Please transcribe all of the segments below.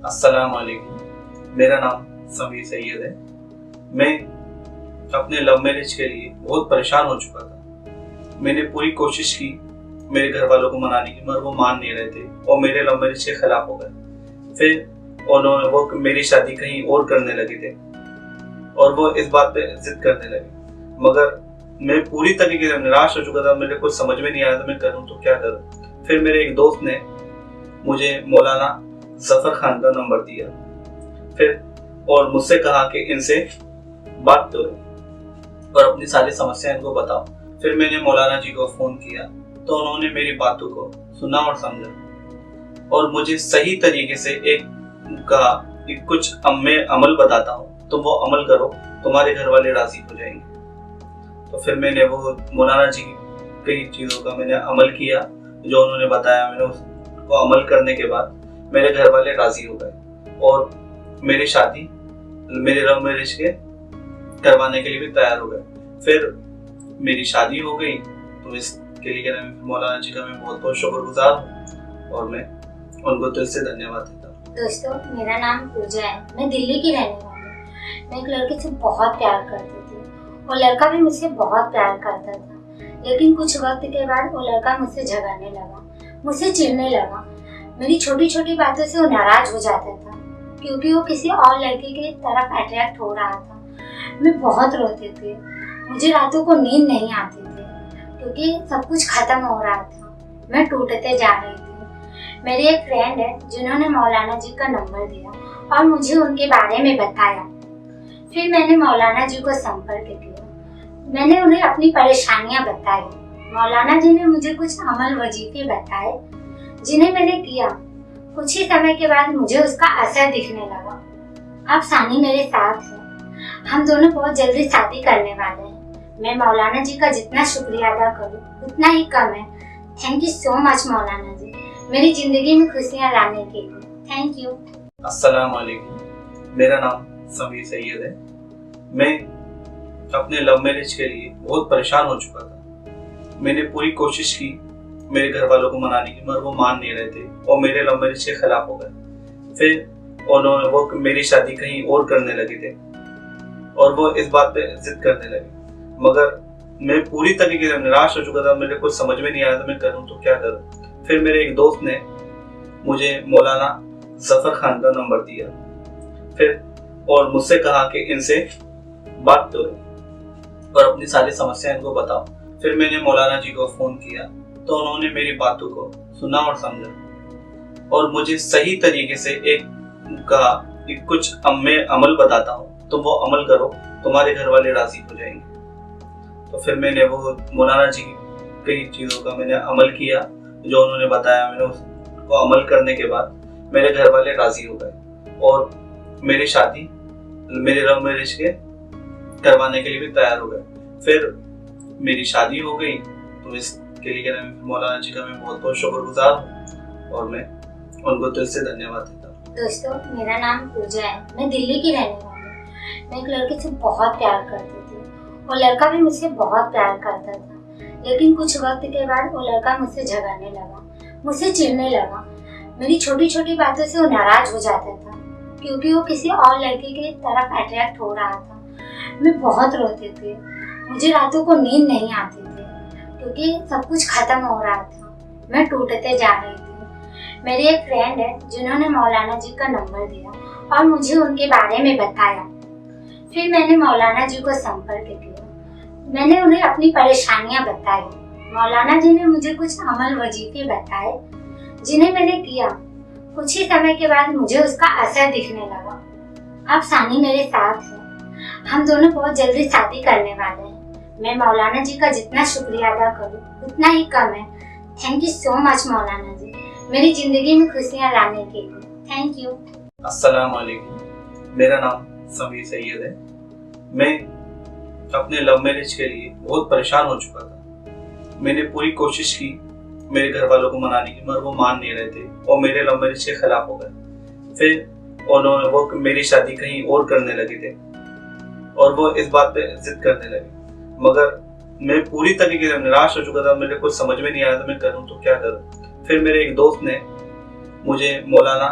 अस्सलाम वालेकुम। मेरा नाम समीर सैयद है। मैं अपने लव मैरिज के लिए बहुत परेशान हो चुका था। मैंने पूरी कोशिश की मेरे घर वालों को मनाने की, मगर वो मान नहीं रहे थे और मेरे लव मैरिज के खिलाफ हो गए। फिर वो मेरी शादी कहीं और करने लगे थे और वो इस बात पे जिद करने लगे, मगर मैं पूरी तरीके से निराश हो चुका था। मेरे कुछ समझ में नहीं आया था मैं करूँ तो क्या करूँ। फिर मेरे एक दोस्त ने मुझे मौलाना जफर खान का नंबर दिया फिर और मुझसे कहा कि इनसे बात करो और अपनी सारी समस्या इनको बताओ। फिर मैंने मौलाना जी को फोन किया तो उन्होंने मेरी बातों को सुना और समझा और मुझे सही तरीके से कहा कि कुछ मैं अमल बताता हूँ, तुम वो अमल करो, तुम्हारे घर वाले राजी हो जाएंगे। तो फिर मैंने वो मौलाना जी की चीज़ों का मैंने अमल किया जो उन्होंने बताया। मैंने उसको अमल करने के बाद मेरे घर वाले राजी हो गए और मेरी शादी, मेरे लव मैरिज के करवाने के लिए भी तैयार हो गए। फिर मेरी शादी हो गई। तो इसके लिए मौलाना जी का मैं बहुत बहुत शुक्रगुजार हूँ और मैं उनको दिल से धन्यवाद देता हूँ। दोस्तों, मेरा नाम पूजा है। मैं दिल्ली की रहने वाली हूँ। मैं एक लड़के से बहुत प्यार करती थी और लड़का भी मुझसे बहुत प्यार करता था, लेकिन कुछ वक्त के बाद वो लड़का मुझसे झगड़ने लगा, मुझसे चिढ़ने लगा। मेरी छोटी छोटी बातों से वो नाराज हो जाता था क्योंकि वो किसी और लड़के की तरफ अट्रैक्ट हो रहा था। मैं बहुत रोती थी, मुझे रातों को नींद नहीं आती थी क्योंकि सब कुछ खत्म हो रहा था। मैं टूटते जा रही थी। मेरी एक फ्रेंड है जिन्होंने मौलाना जी का नंबर दिया और मुझे उनके बारे में बताया। फिर मैंने मौलाना जी को संपर्क किया। मैंने उन्हें अपनी परेशानियां बताई। मौलाना जी ने मुझे कुछ अमल वजीफे बताए जिन्हें मैंने किया। कुछ ही समय के बाद मुझे उसका असर दिखने लगा। अब सानी मेरे साथ है। हम दोनों बहुत जल्दी शादी करने वाले हैं। मैं मौलाना जी का जितना शुक्रिया अदा करूं उतना ही कम है। थैंक यू सो मच मौलाना जी, मेरी जिंदगी में खुशियां लाने के लिए। Thank you. अस्सलाम वालेकुम। मेरा नाम समीर सैयद है। मैं अपने लव मैरिज के लिए बहुत परेशान हो चुका था। मैंने पूरी कोशिश की मेरे घर वालों को मनाने की, मगर वो मान नहीं रहे थे और मेरे लव मैरिज के खिलाफ हो गए। फिर वो मेरी शादी कहीं और करने लगे थे और वो इस बात पे जिद करने लगे, मगर मैं पूरी तरीके से निराश हो चुका था। मेरे कुछ समझ में नहीं आया था मैं करूँ तो क्या करूँ। फिर मेरे एक दोस्त ने मुझे मौलाना जफर खान का नंबर दिया फिर और मुझसे कहा कि इनसे बात करो और अपनी सारी समस्या इनको बताओ। फिर मैंने मौलाना जी को फोन किया तो उन्होंने मेरी बातों को सुना और समझा और मुझे सही तरीके से कहा कि कुछ मैं अमल बताता हूँ, तुम वो अमल करो, तुम्हारे घर वाले राजी हो जाएंगे। तो फिर मैंने वो मौलाना जी की चीज़ों का मैंने अमल किया जो उन्होंने बताया। मैंने उसको अमल करने के बाद मेरे घर वाले राजी हो गए और मेरी शादी, मेरे लव मैरिज के करवाने के लिए भी तैयार हो गए। फिर मेरी शादी हो गई। तो इसके लिए मौलाना जी का मैं बहुत बहुत शुक्रगुजार हूँ और मैं उनको दिल से धन्यवाद देता हूँ। दोस्तों, मेरा नाम पूजा है। मैं दिल्ली की रहने वाली हूँ। मैं एक लड़के से बहुत प्यार करती थी और लड़का भी मुझसे बहुत प्यार करता था, लेकिन कुछ वक्त के बाद वो लड़का मुझसे झगड़ने लगा, मुझसे चिढ़ने लगा। मेरी छोटी छोटी बातों से वो नाराज हो जाता था क्योंकि वो किसी और लड़के की तरफ अट्रैक्ट हो रहा था। मैं बहुत रोती थी, मुझे रातों को नींद नहीं आती थी क्योंकि सब कुछ खत्म हो रहा था। मैं टूटते जा रही थी। मेरी एक फ्रेंड है जिन्होंने मौलाना जी का नंबर दिया और मुझे उनके बारे में बताया। फिर मैंने मौलाना जी को संपर्क किया। मैंने उन्हें अपनी परेशानियां बताई। मौलाना जी ने मुझे कुछ अमल वजीफे बताए जिन्हें मैंने किया। कुछ ही समय के बाद मुझे उसका असर दिखने लगा। अब सानी मेरे साथ है। हम दोनों बहुत जल्दी शादी करने वाले हैं। मैं मौलाना जी का जितना शुक्रिया अदा करूं उतना ही कम है। थैंक यू सो मच मौलाना जी, मेरी जिंदगी में खुशियां लाने के लिए। Thank you. अस्सलाम वालेकुम। मेरा नाम समीर सैयद है। मैं अपने लव मैरिज के लिए बहुत परेशान हो चुका था। मैंने पूरी कोशिश की मेरे घर वालों को मनाने की, मगर वो मान नहीं रहे थे और मेरे लव मैरिज के खिलाफ हो गए। फिर वो मेरी शादी कहीं और करने लगे थे और वो इस बात पे जिद करने लगे, मगर मैं पूरी तरीके से निराश हो चुका था। मेरे कुछ समझ में नहीं आया था मैं करूँ तो क्या करूँ। फिर मेरे एक दोस्त ने मुझे मौलाना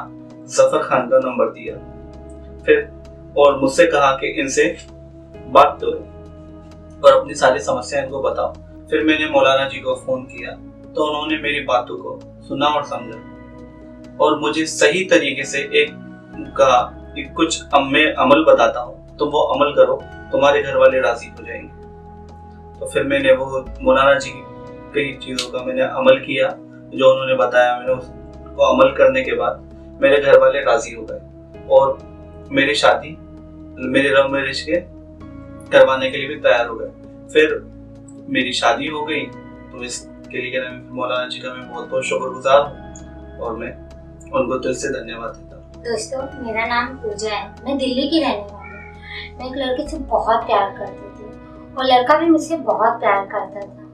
जफर खान का नंबर दिया। फिर और मुझसे कहा कि इनसे बात करो और अपनी सारी समस्या इनको बताओ। फिर मैंने मौलाना जी को फोन किया तो उन्होंने मेरी बातों को सुना और समझा और मुझे सही तरीके से एक कहा कि कुछ मैं अमल बताता हूँ, तुम वो अमल करो, तुम्हारे घर वाले राजी हो जाएंगे। तो फिर मैंने वो मौलाना जी की कई चीज़ों का मैंने अमल किया जो उन्होंने बताया। मैंने उसको अमल करने के बाद मेरे घर वाले राजी हो गए और मेरी शादी मेरे लव मैरिज के करवाने के लिए भी तैयार हो गए। फिर मेरी शादी हो गई। तो इसके लिए मौलाना जी का मैं बहुत बहुत शुक्रगुजार हूँ और मैं उनको दिल से धन्यवाद देता हूँ। दोस्तों, मेरा नाम पूजा है। मैं दिल्ली की रहने वाली हूँ। मैं एक लड़के से बहुत प्यार करती थी और लड़का भी मुझसे बहुत प्यार करता था।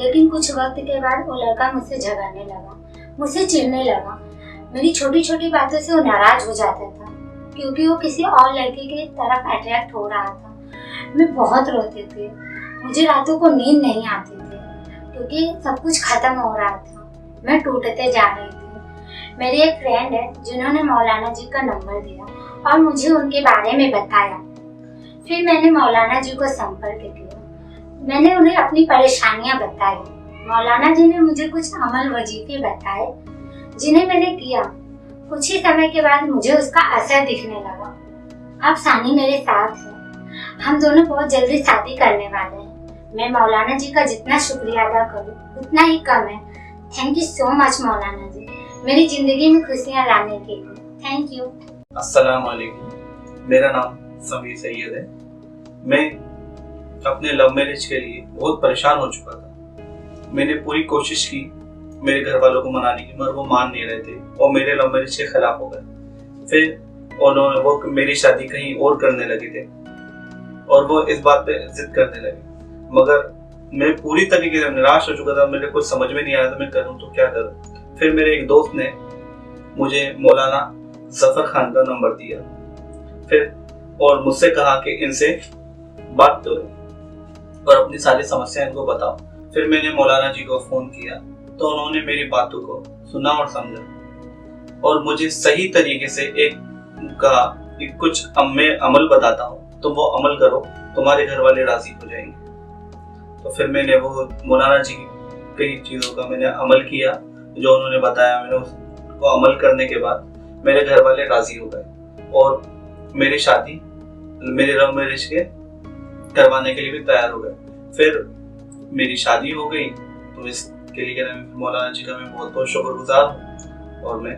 लेकिन कुछ वक्त के बाद वो लड़का मुझसे झगड़ने लगा, मुझसे चिढ़ने लगा। मेरी छोटी छोटी बातों से वो नाराज हो जाता था क्योंकि वो किसी और लड़के की तरफ अट्रैक्ट हो रहा था। मैं बहुत रोती थी, मुझे रातों को नींद नहीं आती थी क्योंकि सब कुछ खत्म हो रहा था। मैं टूटते जा रही थी। मेरी एक फ्रेंड है जिन्होंने मौलाना जी का नंबर दिया और मुझे उनके बारे में बताया। फिर मैंने मौलाना जी को संपर्क किया। मैंने उन्हें अपनी परेशानियां बताई। मौलाना जी ने मुझे कुछ अमल वजीफे बताए जिन्हें मैंने किया। कुछ ही समय के बाद मुझे उसका असर दिखने लगा। अब सानी मेरे साथ है। हम दोनों बहुत जल्दी शादी करने वाले हैं। मैं मौलाना जी का जितना शुक्रिया अदा करूं उतना ही कम है। थैंक यू सो मच मौलाना जी, मेरी जिंदगी में खुशियां लाने के लिए। Thank you. अस्सलाम वालेकुम। मेरा नाम समीर सैयद है। मैं अपने लव मैरिज के लिए बहुत परेशान हो चुका था। मैंने पूरी कोशिश की मेरे घर वालों को मनाने की, मगर वो मान नहीं रहे थे और मेरे लव मैरिज के खिलाफ हो गए। फिर उन्होंने वो मेरी शादी कहीं और करने लगे थे और वो इस बात पे जिद करने लगे, मगर मैं पूरी तरीके से निराश हो चुका था। मेरे कुछ समझ में नहीं आया था मैं करूँ तो क्या करूँ। फिर मेरे एक दोस्त ने मुझे मौलाना जफर खान का नंबर दिया। फिर और मुझसे कहा कि इनसे बात करो और अपनी सारी समस्या इनको बताओ। फिर मैंने मौलाना जी को फोन किया तो उन्होंने मेरी बातों को सुना और समझा और मुझे सही तरीके से एक कहा कि कुछ मैं अमल बताता हूँ, तुम वो अमल करो, तुम्हारे घर वाले राजी हो जाएंगे। तो फिर मैंने वो मौलाना जी की कई चीज़ों का मैंने अमल किया जो उन्होंने बताया। मैंने उसको अमल करने के बाद मेरे घर वाले राजी हो गए और मेरी शादी मेरे लव मैरिज के करवाने के लिए भी तैयार हो गए। फिर मेरी शादी हो गई। तो इसके लिए मौलाना जी का मैं बहुत बहुत शुक्रगुजार हूँ और मैं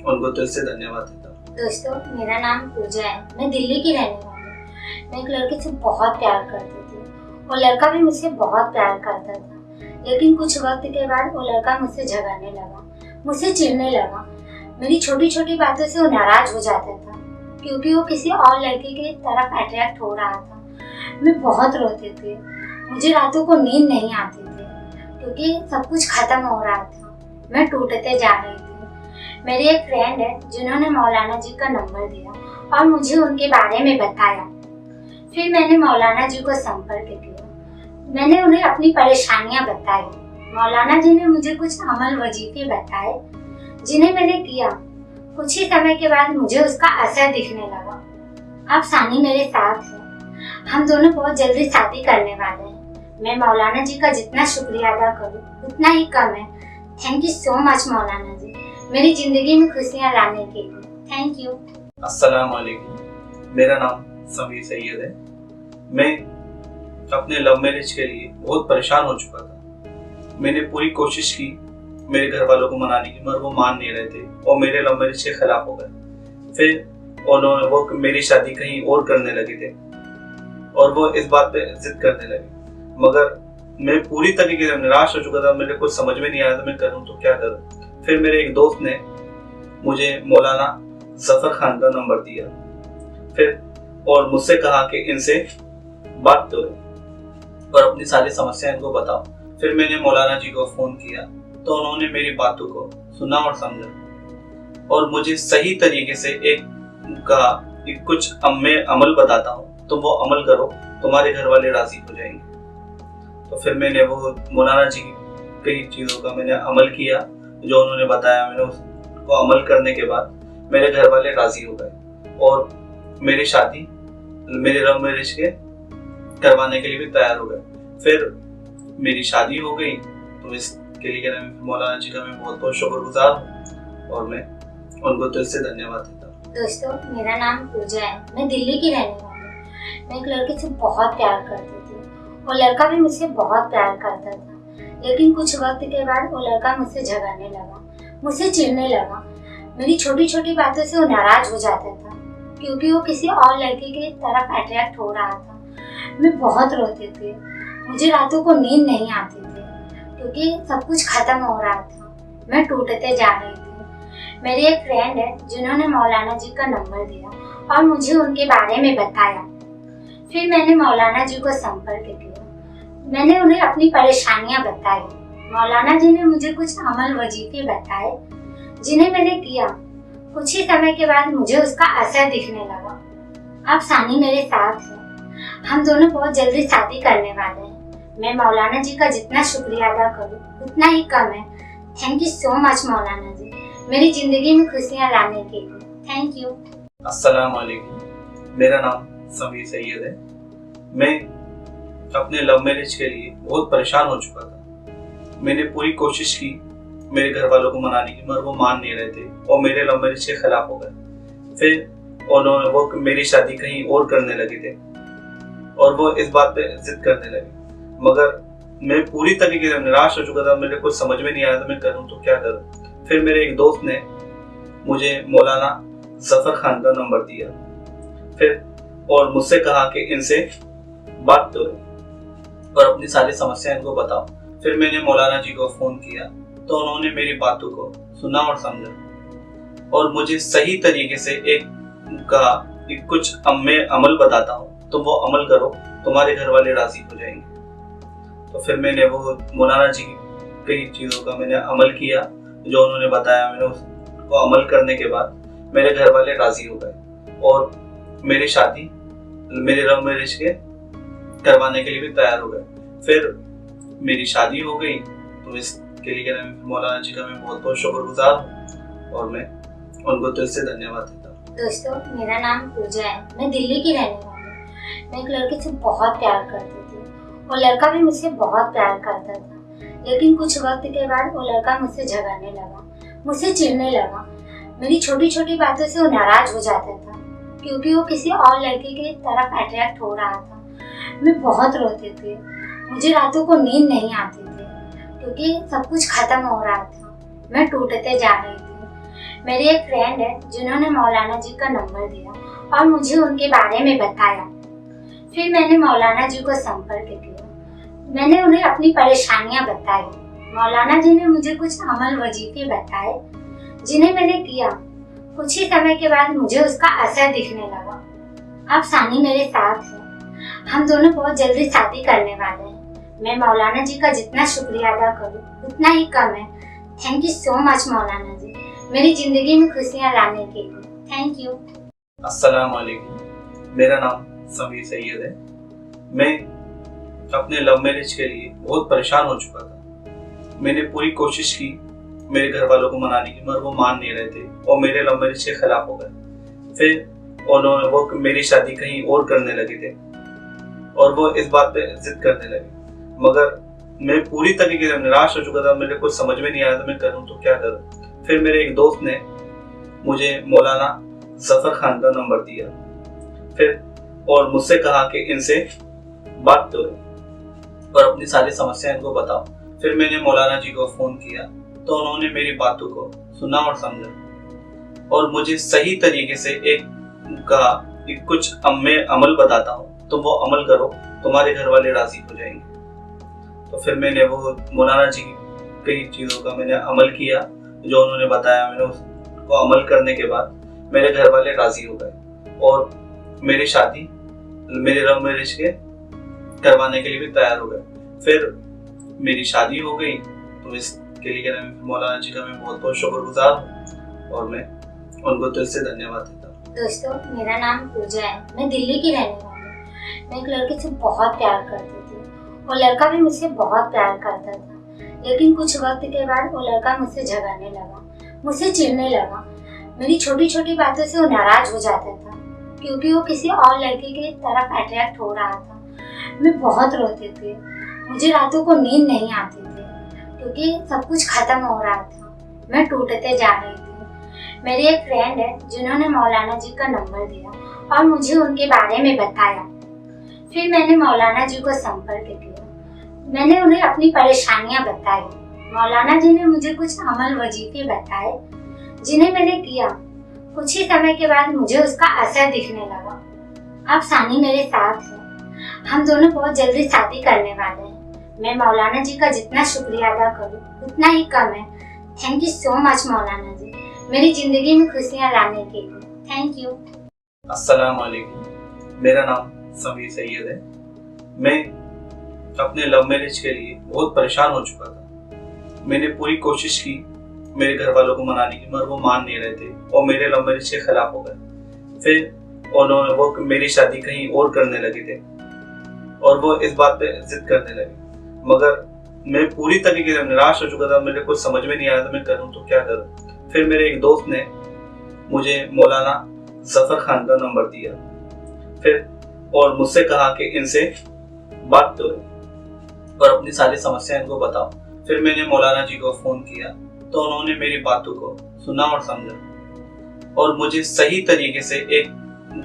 उनको दिल से धन्यवाद देता हूँ। दोस्तों, मेरा नाम पूजा है। मैं दिल्ली की रहने वाली हूँ। मैं एक लड़के से बहुत प्यार करती थी और लड़का भी मुझसे बहुत प्यार करता था। लेकिन कुछ वक्त के बाद वो लड़का मुझसे झगड़ने लगा, मुझसे चिढ़ने लगा। मेरी छोटी छोटी बातों से वो नाराज हो जाता था क्योंकि वो किसी और लड़के की तरफ अट्रैक्ट हो रहा था। मैं बहुत रोती थी, मुझे रातों को नींद नहीं आती थी क्योंकि सब कुछ खत्म हो रहा था। मैं टूटते जा रही थी। मेरी एक फ्रेंड है जिन्होंने मौलाना जी का नंबर दिया और मुझे उनके बारे में बताया। फिर मैंने मौलाना जी को संपर्क किया। मैंने उन्हें अपनी परेशानियां बताई। मौलाना जी ने मुझे कुछ अमल वजीफे बताए जिन्हें मैंने किया। कुछ ही समय के बाद मुझे उसका असर दिखने लगा। अब सानी मेरे साथ है। हम दोनों बहुत जल्दी शादी करने वाले हैं। मैं मौलाना जी का जितना शुक्रिया अदा करूं उतना ही कम है। थैंक यू सो मच मौलाना जी, मेरी जिंदगी में खुशियां लाने के लिए। Thank you. अस्सलाम वालेकुम। मेरा नाम समीर सैयद है। मैं अपने लव मैरिज के लिए बहुत परेशान हो चुका था। मैंने पूरी कोशिश की मेरे घर वालों को मनाने की, मगर वो मान नहीं रहे थे और मेरे लव मैरिज के खिलाफ हो गए। फिर उन्होंने वो मेरी शादी कहीं और करने लगे थे और वो इस बात पे जिद करने लगे, मगर मैं पूरी तरीके से निराश हो चुका था। मेरे कुछ समझ में नहीं आया था मैं करूँ तो क्या करूँ। फिर मेरे एक दोस्त ने मुझे मौलाना जफर खान का नंबर दिया। फिर और मुझसे कहा कि इनसे बात करो और अपनी सारी समस्या इनको बताओ। फिर मैंने मौलाना जी को फोन किया तो उन्होंने मेरी बातों को सुना और समझा और मुझे सही तरीके से एक कहा कि कुछ मैं अमल बताता हूँ, तुम वो अमल करो, तुम्हारे घर वाले राजी हो जाएंगे। तो फिर मैंने वो मौलाना जी की कई चीज़ों का मैंने अमल किया जो उन्होंने बताया। मैंने उसको अमल करने के बाद मेरे घर वाले राजी हो गए और मेरी शादी मेरे लव मैरिज के करवाने के लिए भी तैयार हो गए। फिर मेरी शादी हो गई, तो इसके लिए मौलाना जी का मैं बहुत बहुत शुक्रगुजार हूँ और मैं उनको दिल से धन्यवाद देता हूँ। दोस्तों, मेरा नाम पूजा है, मैं दिल्ली की रहने वाली हूँ। मैं एक लड़के से बहुत प्यार करती थी और लड़का भी मुझसे बहुत प्यार करता था, लेकिन कुछ वक्त के बाद वो लड़का मुझसे झगड़ने लगा, मुझसे चिढ़ने लगा। मेरी छोटी छोटी बातों से वो नाराज हो जाता था क्योंकि वो किसी और लड़के की तरफ अट्रैक्ट हो रहा था। मैं बहुत रोती थी, मुझे रातों को नींद नहीं आती थी क्योंकि सब कुछ खत्म हो रहा था, मैं टूटते जा रही थी। मेरी एक फ्रेंड है जिन्होंने मौलाना जी का नंबर दिया और मुझे उनके बारे में बताया। फिर मैंने मौलाना जी को संपर्क किया, मैंने उन्हें अपनी परेशानियां बताई। मौलाना जी ने मुझे कुछ अमल वजीफे बताए जिन्हें मैंने किया। कुछ ही समय के बाद मुझे उसका असर दिखने लगा। अब सानी मेरे साथ है, हम दोनों बहुत जल्दी शादी करने वाले हैं। मैं मौलाना जी का जितना शुक्रिया अदा करूं उतना ही कम है। थैंक यू सो मच मौलाना जी, मेरी जिंदगी में खुशियां लाने के लिए। Thank you. अस्सलाम वालेकुम, मेरा नाम समीर सैयद है। मैं अपने लव मैरिज के लिए बहुत परेशान हो चुका था। मैंने पूरी कोशिश की मेरे घर वालों को मनाने की, मगर वो मान नहीं रहे थे और मेरे लव मैरिज के खिलाफ हो गए। फिर वो मेरी शादी कहीं और करने लगे थे और वो इस बात पे जिद करने लगे, मगर मैं पूरी तरीके से निराश हो चुका था। मेरे कुछ समझ में नहीं आया था मैं करूं तो क्या करूं। फिर मेरे एक दोस्त ने मुझे मौलाना जफर खान का नंबर दिया फिर और मुझसे कहा कि इनसे बात करो और अपनी सारी समस्या इनको बताओ। फिर मैंने मौलाना जी को फोन किया तो उन्होंने मेरी बातों को सुना और समझा और मुझे सही तरीके से एक कहा कि कुछ मैं अमल बताता हूँ, तुम वो अमल करो, तुम्हारे घर वाले राजी हो जाएंगे। तो फिर मैंने वो मौलाना जी की कई चीज़ों का मैंने अमल किया जो उन्होंने बताया। मैंने उसको अमल करने के बाद मेरे घर वाले राजी हो गए और मेरी शादी मेरे लव मैरिज के करवाने के लिए भी तैयार हो गए। फिर मेरी शादी हो गई, तो इसके लिए मौलाना जी का मैं बहुत बहुत शुक्रगुजार हूँ और मैं उनको दिल से धन्यवाद देता हूँ। दोस्तों, मेरा नाम पूजा है, मैं दिल्ली की रहने वाली हूँ। मैं एक लड़के से बहुत प्यार करती थी और लड़का भी मुझसे बहुत प्यार करता था, लेकिन कुछ वक्त के बाद वो लड़का मुझसे झगड़ने लगा, मुझसे चिढ़ने लगा। मेरी छोटी छोटी बातों से वो नाराज हो जाता था क्योंकि वो किसी और लड़के की तरफ अट्रैक्ट हो रहा था। मैं बहुत रोती थी, मुझे रातों को नींद नहीं आती थी क्योंकि सब कुछ खत्म हो रहा था, मैं टूटते जा रही थी। मेरी एक फ्रेंड है जिन्होंने मौलाना जी का नंबर दिया और मुझे उनके बारे में बताया। फिर मैंने मौलाना जी को संपर्क किया, मैंने उन्हें अपनी परेशानियां बताई। मौलाना जी ने मुझे कुछ अमल वजीफे बताए जिन्हें मैंने किया। कुछ ही समय के बाद मुझे उसका असर दिखने लगा। अब सानी मेरे साथ है, हम दोनों बहुत जल्दी शादी करने वाले हैं। मैं मौलाना जी का जितना शुक्रिया अदा करूं उतना ही कम है। थैंक यू सो मच मौलाना जी, मेरी जिंदगी में खुशियां लाने के लिए। Thank you. अस्सलाम वालेकुम, मेरा नाम समीर सैयद है। मैं अपने लव मैरिज के लिए बहुत परेशान हो चुका था। मैंने पूरी कोशिश की मेरे घर वालों को मनाने की, मगर वो मान नहीं रहे थे और मेरे लव मैरिज के खिलाफ हो गए। फिर वो मेरी शादी कहीं और करने लगे थे और वो इस बात पे जिद करने लगे, मगर मैं पूरी तरीके से निराश हो चुका था। मेरे कुछ समझ में नहीं आया था मैं करूं तो क्या करूं। फिर मेरे एक दोस्त ने मुझे मौलाना जफर खान का नंबर दिया फिर और मुझसे कहा कि इनसे बात करो और अपनी सारी समस्या इनको बताओ। फिर मैंने मौलाना जी को फोन किया तो उन्होंने मेरी बातों को सुना और समझा और मुझे सही तरीके से एक कहा कि कुछ मैं अमल बताता हूँ, तुम वो अमल करो, तुम्हारे घर वाले राजी हो जाएंगे। तो फिर मैंने वो मौलाना जी की कई चीज़ों का मैंने अमल किया जो उन्होंने बताया। मैंने उसको अमल करने के बाद मेरे घर वाले राजी हो गए और मेरी शादी मेरे लव मैरिज के करवाने के लिए भी तैयार हो गए। फिर मेरी शादी हो गई, तो इसके लिए मौलाना जी का मैं बहुत बहुत शुक्रगुजार हूँ और मैं उनको दिल से धन्यवाद देता हूँ। दोस्तों, मेरा नाम पूजा है, मैं दिल्ली की रहने वाली हूँ। मैं एक लड़के से बहुत प्यार करती थी और लड़का भी मुझसे बहुत प्यार करता था, लेकिन कुछ वक्त के बाद वो लड़का मुझसे झगड़ने लगा, मुझसे चिढ़ने लगा। मेरी छोटी छोटी बातों से वो नाराज हो जाता था क्योंकि वो किसी और लड़के की तरफ अट्रैक्ट हो रहा था। मैं बहुत रोती थी, मुझे रातों को नींद नहीं आती थी क्योंकि सब कुछ खत्म हो रहा था, मैं टूटते जा रही थी। मेरी एक फ्रेंड है जिन्होंने मौलाना जी का नंबर दिया और मुझे उनके बारे में बताया। फिर मैंने मौलाना जी को संपर्क किया, मैंने उन्हें अपनी परेशानियां बताई। मौलाना जी ने मुझे कुछ अमल वजीफे बताए जिन्हें मैंने किया। कुछ ही समय के बाद मुझे उसका असर दिखने लगा। अब सानी मेरे साथ है, हम दोनों बहुत जल्दी शादी करने वाले हैं। मैं मौलाना जी का जितना शुक्रिया अदा करूं उतना ही कम है। थैंक यू सो मच मौलाना जी, मेरी जिंदगी में खुशियां लाने के लिए। Thank you. अस्सलाम वालेकुम, मेरा नाम समीर सैयद है। मैं अपने लव मैरिज के लिए बहुत परेशान हो चुका था। मैंने पूरी कोशिश की मेरे घर वालों को मनाने की, मगर वो मान नहीं रहे थे और मेरे लव मैरिज के खिलाफ हो गए। फिर वो मेरी शादी कहीं और करने लगे थे और वो इस बात पे जिद करने लगे, मगर मैं पूरी तरीके से निराश हो चुका था। मेरे कुछ समझ में नहीं आया था मैं करूं तो क्या करूं। फिर मेरे एक दोस्त ने मुझे मौलाना जफर खान का नंबर दिया फिर और मुझसे कहा कि इनसे बात करो और अपनी सारी समस्याएं इनको बताओ। फिर मैंने मौलाना जी को फोन किया तो उन्होंने मेरी बातों को सुना और समझा और मुझे सही तरीके से एक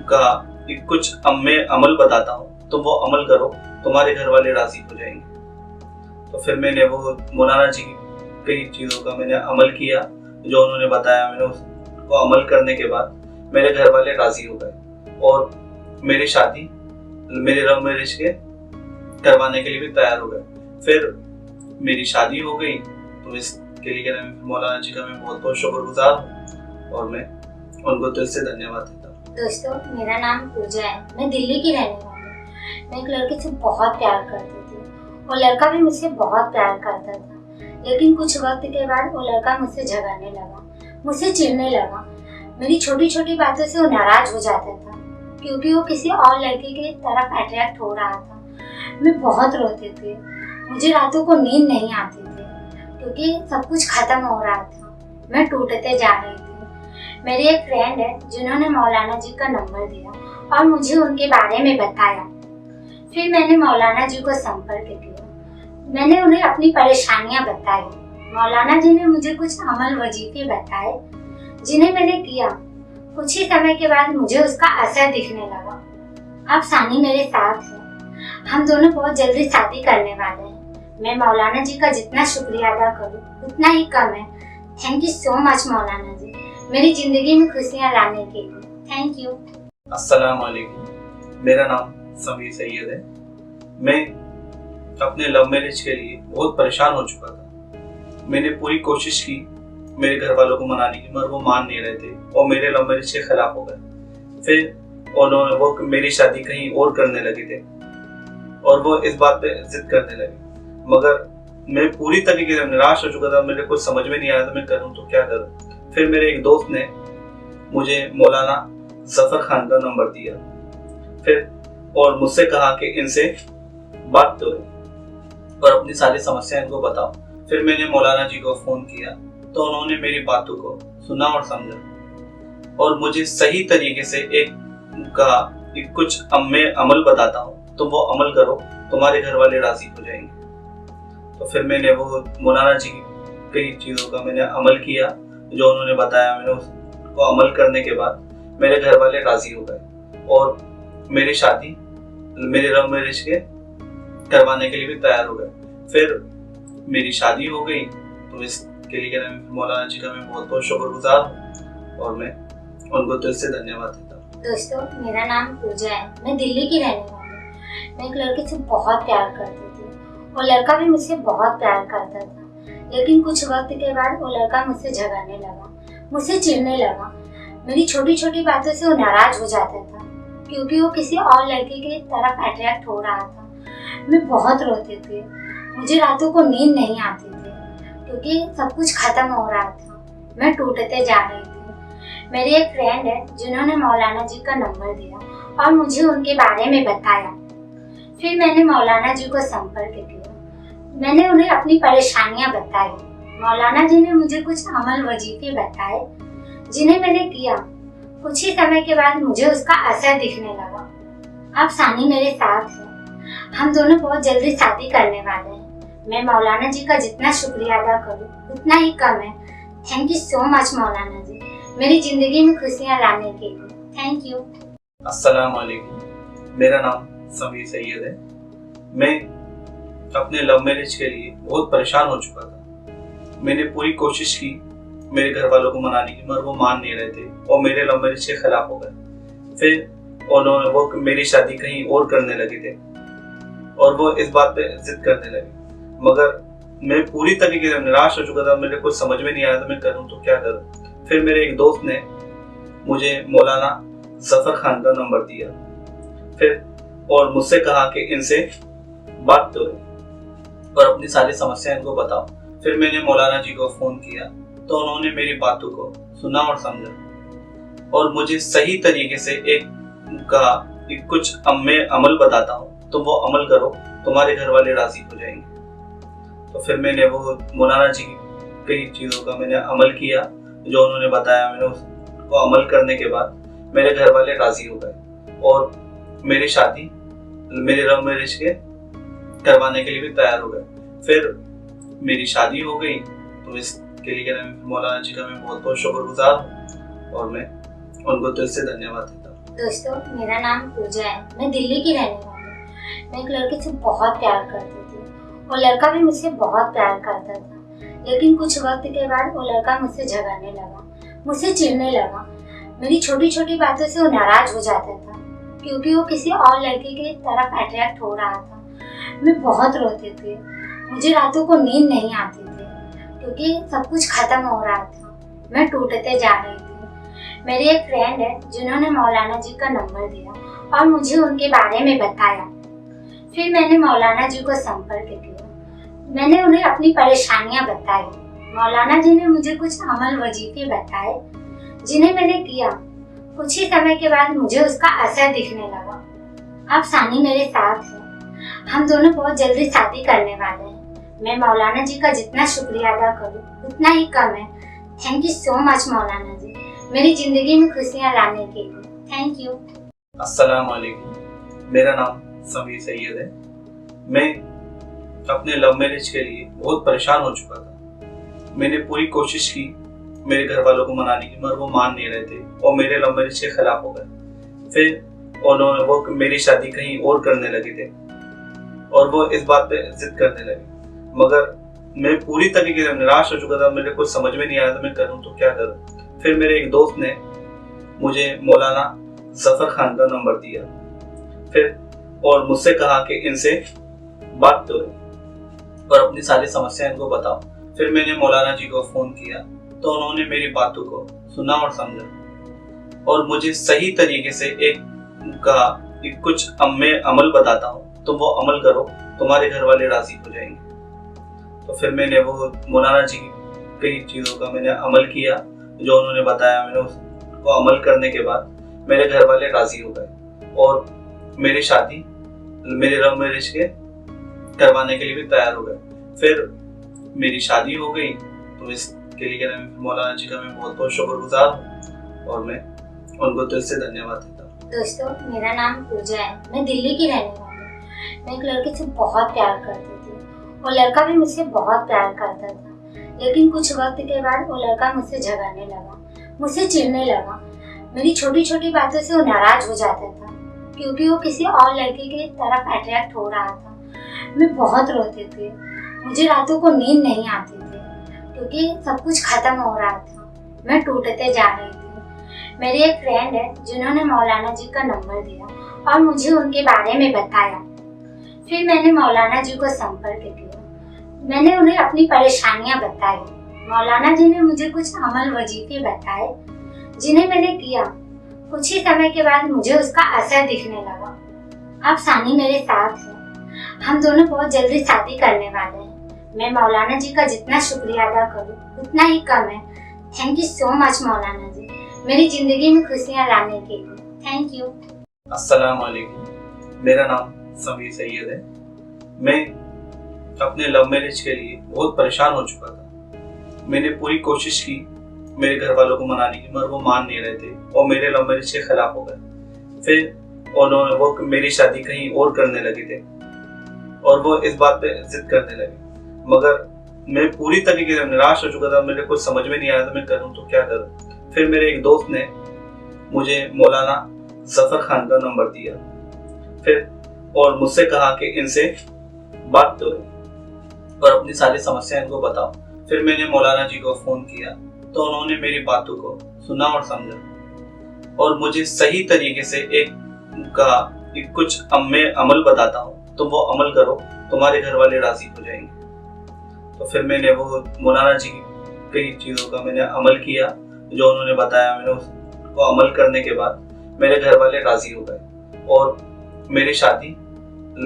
कहा कि कुछ मैं अमल बताता हूँ, तुम वो अमल करो, तुम्हारे घर वाले राजी हो जाएंगे। तो फिर मैंने वो मौलाना जी की कई चीज़ों का मैंने अमल किया जो उन्होंने बताया। मैंने उसको अमल करने के बाद मेरे घर वाले राजी हो गए और मेरी शादी मेरे लव मैरिज के करवाने के लिए भी तैयार हो गए। फिर मेरी शादी हो गई। तो इसके लिए मौलाना जी का मैं बहुत बहुत शुक्रगुजार हूँ और मैं उनको दिल से धन्यवाद देता हूँ। दोस्तों, मेरा नाम पूजा है, मैं दिल्ली की रहने वाली हूँ। मैं एक लड़के से बहुत प्यार करती थी, वो लड़का भी मुझसे बहुत प्यार करता था। लेकिन कुछ वक्त के बाद वो लड़का मुझसे झगड़ने लगा, मुझसे चिढ़ने लगा। मेरी छोटी छोटी बातों से वो नाराज हो जाता था क्योंकि वो किसी और लड़के की तरफ अट्रैक्ट हो रहा था। मैं बहुत रोती थी, मुझे रातों को नींद नहीं आती थी क्योंकि सब कुछ खत्म हो रहा था, मैं टूटते जा रही थी। मेरी एक फ्रेंड है जिन्होंने मौलाना जी का नंबर दिया और मुझे उनके बारे में बताया। फिर मैंने मौलाना जी को संपर्क किया, मैंने उन्हें अपनी परेशानियां बताई। मौलाना जी ने मुझे कुछ अमल वजीफे बताए जिन्हें मैंने किया। कुछ ही समय के बाद मुझे उसका असर दिखने लगा। अब सानी मेरे साथ है, हम दोनों बहुत जल्दी शादी करने वाले हैं। मैं मौलाना जी का जितना शुक्रिया अदा करूं उतना ही कम है। थैंक यू सो मच मौलाना जी, मेरी जिंदगी में खुशियां लाने के लिए। Thank you. अस्सलाम वालेकुम, मेरा नाम समीर सैयद है। मैं अपने लव मैरिज के लिए बहुत परेशान हो चुका था। मैंने पूरी कोशिश की मेरे घर वालों को मनाने की, मगर वो मान नहीं रहे थे और मेरे लव मैरिज के खिलाफ हो गए। फिर वो मेरी शादी कहीं और करने लगे थे और वो इस बात पे जिद करने लगे, मगर मैं पूरी तरीके से निराश हो चुका था। मेरे कुछ समझ में नहीं आया था मैं करूं तो क्या करूं। फिर मेरे एक दोस्त ने मुझे मौलाना जफर खान का नंबर दिया फिर और मुझसे कहा कि इनसे बात करो और अपनी सारी समस्याएं इनको बताओ। फिर मैंने मौलाना जी को फोन किया तो उन्होंने मेरी बातों को सुना और समझा और मुझे सही तरीके से एक कहा कि कुछ मैं अमल बताता हूँ, तुम वो अमल करो, तुम्हारे घर वाले राजी हो जाएंगे। तो फिर मैंने वो मौलाना जी की कई चीज़ों का मैंने अमल किया जो उन्होंने बताया। मैंने उसको अमल करने के बाद मेरे घर वाले राजी हो गए और मेरी शादी मेरे लव मैरिज के करवाने के लिए भी तैयार हो गए। फिर मेरी शादी हो गई। तो इसके लिए मौलाना जी का मैं बहुत बहुत शुक्रगुजार हूँ और मैं उनको दिल से धन्यवाद देता हूँ। दोस्तों, मेरा नाम पूजा है, मैं दिल्ली की रहने वाली हूँ। मैं एक लड़के से बहुत प्यार करती थी, वो लड़का भी मुझसे बहुत प्यार करता था। लेकिन कुछ वक्त के बाद वो लड़का मुझसे झगड़ने लगा, मुझसे चिढ़ने लगा। मेरी छोटी छोटी बातों से वो नाराज हो जाता था क्योंकि वो किसी और लड़के की तरफ अट्रैक्ट हो रहा था। मैं बहुत रोती थी, मुझे रातों को नींद नहीं आती थी क्योंकि सब कुछ खत्म हो रहा था, मैं टूटते जा रही थी। मेरी एक फ्रेंड है जिन्होंने मौलाना जी का नंबर दिया और मुझे उनके बारे में बताया। फिर मैंने मौलाना जी को संपर्क किया, मैंने उन्हें अपनी परेशानियां बताई। मौलाना जी ने मुझे कुछ अमल वजीफे बताए जिन्हें मैंने किया, कुछ ही समय के बाद मुझे उसका असर दिखने लगा। अब सानी मेरे साथ है। हम दोनों बहुत जल्दी शादी करने वाले हैं। मैं मौलाना जी का जितना शुक्रिया अदा करूं उतना ही कम है। थैंक यू सो मच मौलाना जी, मेरी जिंदगी में खुशियां लाने के लिए। Thank you. अस्सलाम वालेकुम, मेरा नाम समीर सैयद है। मैं अपने लव मैरिज के लिए बहुत परेशान हो चुका था। मैंने पूरी कोशिश की मेरे घर वालों को मनाने की, मगर वो मान नहीं रहे थे और मेरे लव मैरिज के खिलाफ हो गए। फिर उन्होंने वो मेरी शादी कहीं और करने लगे थे और वो इस बात पे जिद करने लगे, मगर मैं पूरी तरीके से निराश हो चुका था। मेरे कुछ समझ में नहीं आया था मैं करूं तो क्या करूं। फिर मेरे एक दोस्त ने मुझे मौलाना जफर खान का नंबर दिया फिर और मुझसे कहा कि इनसे बात करो और अपनी सारी समस्या इनको बताओ। फिर मैंने मौलाना जी को फोन किया तो उन्होंने मेरी बातों को सुना और समझा और मुझे सही तरीके से एक कहा कि कुछ मैं अमल बताता हूँ, तुम वो अमल करो, तुम्हारे घर वाले राजी हो जाएंगे। तो फिर मैंने वो मौलाना जी की कई चीज़ों का मैंने अमल किया जो उन्होंने बताया। मैंने उसको अमल करने के बाद मेरे घर वाले राजी हो गए और मेरी शादी मेरे लव मैरिज के करवाने के लिए भी तैयार हो गए। फिर मेरी शादी हो गई। तो इसके लिए मौलाना जी का मैं बहुत बहुत शुक्रगुजार हूँ और मैं उनको दिल से धन्यवाद देता हूँ। दोस्तों, मेरा नाम पूजा है। मैं दिल्ली की रहने वाली हूँ। मैं एक लड़के से बहुत प्यार करती थी और लड़का भी मुझसे बहुत प्यार करता था। लेकिन कुछ वक्त के बाद वो लड़का मुझसे झगड़ने लगा, मुझसे चिढ़ने लगा। मेरी छोटी छोटी बातों से वो नाराज हो जाता था क्योंकि वो किसी और लड़के की तरफ अट्रैक्ट हो रहा था। मैं बहुत रोती थी, मुझे रातों को नींद नहीं आती थी क्योंकि सब कुछ खत्म हो रहा था। मैं टूटते जा रही थी। मेरी एक फ्रेंड है जिन्होंने मौलाना जी का नंबर दिया और मुझे उनके बारे में बताया। फिर मैंने मौलाना जी को संपर्क किया। मैंने उन्हें अपनी परेशानियां बताई। मौलाना जी ने मुझे कुछ अमल वजीफे बताए जिन्हें मैंने किया। कुछ ही समय के बाद मुझे उसका असर दिखने लगा। अब सानी मेरे साथ है। हम दोनों बहुत जल्दी शादी करने वाले हैं। मैं मौलाना जी का जितना शुक्रिया अदा करूं उतना ही कम है। थैंक यू सो मच मौलाना जी, मेरी जिंदगी में खुशियां लाने के लिए। Thank you. अस्सलाम वालेकुम, मेरा नाम समीर सैयद है। मैं अपने लव मैरिज के लिए बहुत परेशान हो चुका था। मैंने पूरी कोशिश की मेरे घर वालों को मनाने की, मगर वो मान नहीं रहे थे और मेरे लव मैरिज के खिलाफ हो गए। फिर उन्होंने वो मेरी शादी कहीं और करने लगे थे और वो इस बात पे जिद करने लगे, मगर मैं पूरी तरीके से निराश हो चुका था। मेरे कुछ समझ में नहीं आया था मैं करूं तो क्या करूं। फिर मेरे एक दोस्त ने मुझे मौलाना जफर खान का नंबर दिया फिर और मुझसे कहा कि इनसे बात करो और अपनी सारी समस्या इनको बताओ। फिर मैंने मौलाना जी को फोन किया तो उन्होंने मेरी बातों को सुना और समझा और मुझे सही तरीके से एक कहा कि कुछ मैं अमल बताता हूँ, तुम वो अमल करो, तुम्हारे घर वाले राजी हो जाएंगे। तो फिर मैंने वो मौलाना जी की कई चीज़ों का मैंने अमल किया जो उन्होंने बताया। मैंने उसको अमल करने के बाद मेरे घर वाले राजी हो गए और मेरी शादी मेरे लव मैरिज के करवाने के लिए भी तैयार हो गए। फिर मेरी शादी हो गई। तो इसके लिए मौलाना जी का मैं बहुत बहुत शुक्रगुजार हूँ और मैं उनको दिल से धन्यवाद देता हूँ। दोस्तों, मेरा नाम पूजा है। मैं दिल्ली की रहने वाली हूँ। मैं एक लड़के से बहुत प्यार करती थी और लड़का भी मुझसे बहुत प्यार करता था। लेकिन कुछ वक्त के बाद वो लड़का मुझसे झगड़ने लगा, मुझसे चिढ़ने लगा। मेरी छोटी छोटी बातों से वो नाराज हो जाता था क्योंकि वो किसी और लड़के की तरफ अट्रैक्ट हो रहा था। मैं बहुत रोती थी, मुझे रातों को नींद नहीं आती थी क्योंकि सब कुछ खत्म हो रहा था। मैं टूटते जा रही थी। मेरी एक फ्रेंड है जिन्होंने मौलाना जी का नंबर दिया और मुझे उनके बारे में बताया। फिर मैंने मौलाना जी को संपर्क किया। मैंने उन्हें अपनी परेशानियां बताई। मौलाना जी ने मुझे कुछ अमल वजीफे बताए जिन्हें मैंने किया। कुछ ही समय के बाद मुझे उसका असर दिखने लगा। अब सानी मेरे साथ है। हम दोनों बहुत जल्दी शादी करने वाले हैं। मैं मौलाना जी का जितना शुक्रिया अदा करूं उतना ही कम है। थैंक यू सो मच मौलाना जी, मेरी जिंदगी में खुशियां लाने के लिए। Thank you. अस्सलाम वालेकुम, मेरा नाम समीर सैयद है। मैं अपने लव मैरिज के लिए बहुत परेशान हो चुका था। मैंने पूरी कोशिश की मेरे घर वालों को मनाने की, मगर वो मान नहीं रहे थे और मेरे लव मैरिज के खिलाफ हो गए। फिर वो मेरी शादी कहीं और करने लगे थे और वो इस बात पे जिद करने लगे, मगर मैं पूरी तरीके से निराश हो चुका था। मेरे कुछ समझ में नहीं आया था मैं करूं तो क्या करूं। फिर मेरे एक दोस्त ने मुझे मौलाना जफर खान का नंबर दिया फिर और मुझसे कहा कि इनसे बात करो और अपनी सारी समस्या इनको बताओ। फिर मैंने मौलाना जी को फोन किया तो उन्होंने मेरी बातों को सुना और समझा और मुझे सही तरीके से एक कुछ मैं अमल बताता हूँ, तुम वो अमल करो, तुम्हारे घर वाले राजी हो जाएंगे। तो फिर मैंने वो मौलाना जी की कई चीज़ों का मैंने अमल किया जो उन्होंने बताया। मैंने उसको अमल करने के बाद मेरे घर वाले राजी हो गए और मेरी शादी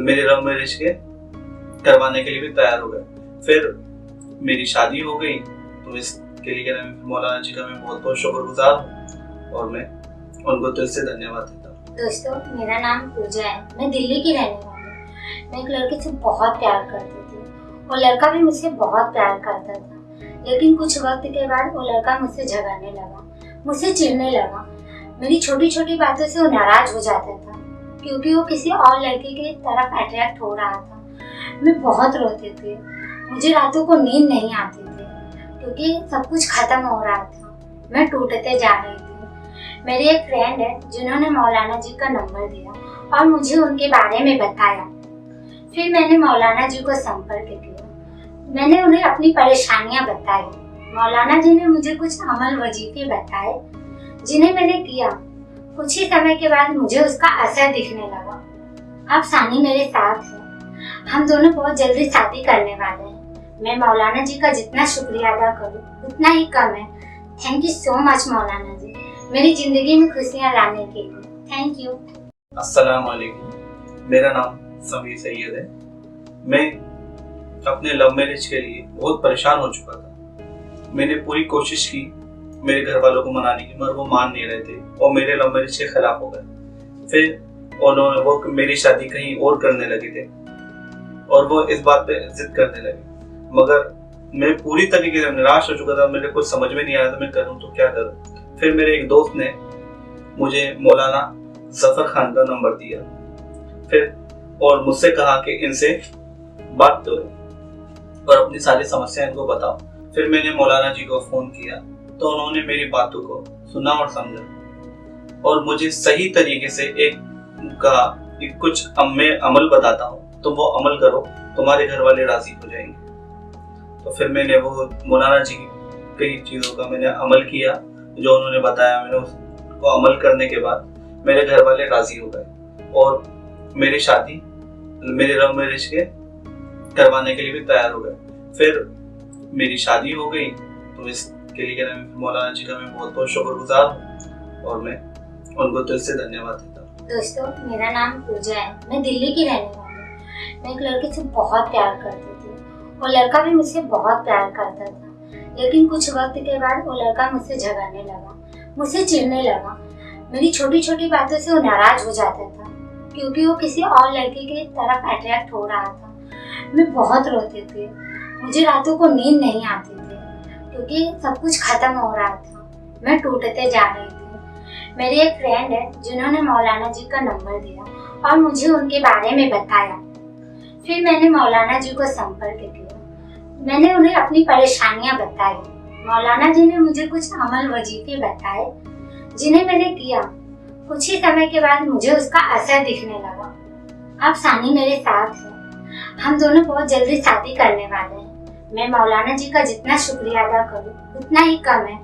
मेरे लव मैरिज के करवाने के लिए भी तैयार हो गए। फिर मेरी शादी हो गई। तो इसके लिए मौलाना जी का मैं बहुत बहुत शुक्रगुजार हूँ और मैं उनको दिल से धन्यवाद देता हूँ। दोस्तों, मेरा नाम पूजा है, मैं दिल्ली की रहने वाली हूँ। मैं एक लड़के से बहुत प्यार करती थी और लड़का भी मुझसे बहुत प्यार करता था, लेकिन कुछ वक्त के बाद वो लड़का मुझसे झगड़ने लगा, मुझसे चिढ़ने लगा। मेरी छोटी छोटी बातों से वो नाराज हो जाता था क्योंकि वो किसी और लड़के की तरफ अट्रैक्ट हो रहा था। मैं बहुत रोती थी, मुझे रातों को नींद नहीं आती थी क्योंकि सब कुछ खत्म हो रहा था, मैं टूटते जा रही थी। मेरी एक फ्रेंड है जिन्होंने मौलाना जी का नंबर दिया और मुझे उनके बारे में बताया। फिर मैंने मौलाना जी को संपर्क किया, मैंने उन्हें अपनी परेशानियां बताई। मौलाना जी ने मुझे कुछ अमल वजीफे बताए जिन्हें मैंने किया। कुछ ही समय के बाद मुझे उसका असर दिखने लगा। अब सानी मेरे साथ है, हम दोनों बहुत जल्दी शादी करने वाले हैं। मैं मौलाना जी का जितना शुक्रिया अदा करूं उतना ही कम है। थैंक यू सो मच मौलाना जी, मेरी जिंदगी में खुशियां लाने के लिए। Thank you. अस्सलाम वालेकुम, मेरा नाम समीर सैयद है। मैं अपने लव मैरिज के लिए बहुत परेशान हो चुका था। मैंने पूरी कोशिश की मेरे घर वालों को मनाने की, मगर वो मान नहीं रहे थे और मेरे लव मैरिज के खिलाफ हो गए। फिर वो मेरी शादी कहीं और करने लगे थे और वो इस बात पे जिद करने लगे, मगर मैं पूरी तरीके से निराश हो चुका था। मेरे कुछ समझ में नहीं आया था मैं करूं तो क्या करूं। फिर मेरे एक दोस्त ने मुझे मौलाना जफर खान का नंबर दिया फिर और मुझसे कहा कि इनसे बात करो और अपनी सारी समस्या इनको बताओ। फिर मैंने मौलाना जी को फोन किया तो उन्होंने मेरी बातों को सुना और समझा और मुझे सही तरीके से एक कुछ मैं अमल बताता हूँ, तुम वो अमल करो, तुम्हारे घर वाले राजी हो जाएंगे। तो फिर मैंने वो मौलाना जी की कई चीज़ों का मैंने अमल किया जो उन्होंने बताया। मैंने उसको अमल करने के बाद मेरे घर वाले राजी हो गए और मेरी शादी मेरे लव मैरिज के करवाने के लिए भी तैयार हो गए। फिर मेरी शादी हो गई। तो इसके लिए मौलाना जी का मैं बहुत बहुत शुक्रगुजार हूँ और मैं उनको दिल से धन्यवाद देता हूँ। दोस्तों, मेरा नाम पूजा है, मैं दिल्ली की रहने वाली हूँ। मैं एक लड़के से बहुत प्यार करती थी और लड़का भी मुझसे बहुत प्यार करता था, लेकिन कुछ वक्त के बाद वो लड़का मुझसे झगड़ने लगा, मुझसे चिढ़ने लगा। मेरी छोटी छोटी बातों से वो नाराज हो जाता था क्योंकि वो किसी और लड़के की तरफ अट्रैक्ट हो रहा था। मैं बहुत रोती थी, मुझे रातों को नींद नहीं आती थी क्योंकि सब कुछ खत्म हो रहा था, मैं टूटते जा रही थी। मेरी एक फ्रेंड है जिन्होंने मौलाना जी का नंबर दिया और मुझे उनके बारे में बताया। फिर मैंने मौलाना जी को संपर्क किया, मैंने उन्हें अपनी परेशानियां बताई। मौलाना जी ने मुझे कुछ अमल वजीफे बताए जिन्हें मैंने किया। कुछ ही समय के बाद मुझे उसका असर दिखने लगा। अब सानी मेरे साथ है, हम दोनों बहुत जल्दी शादी करने वाले हैं। मैं मौलाना जी का जितना शुक्रिया अदा करूं उतना ही कम है।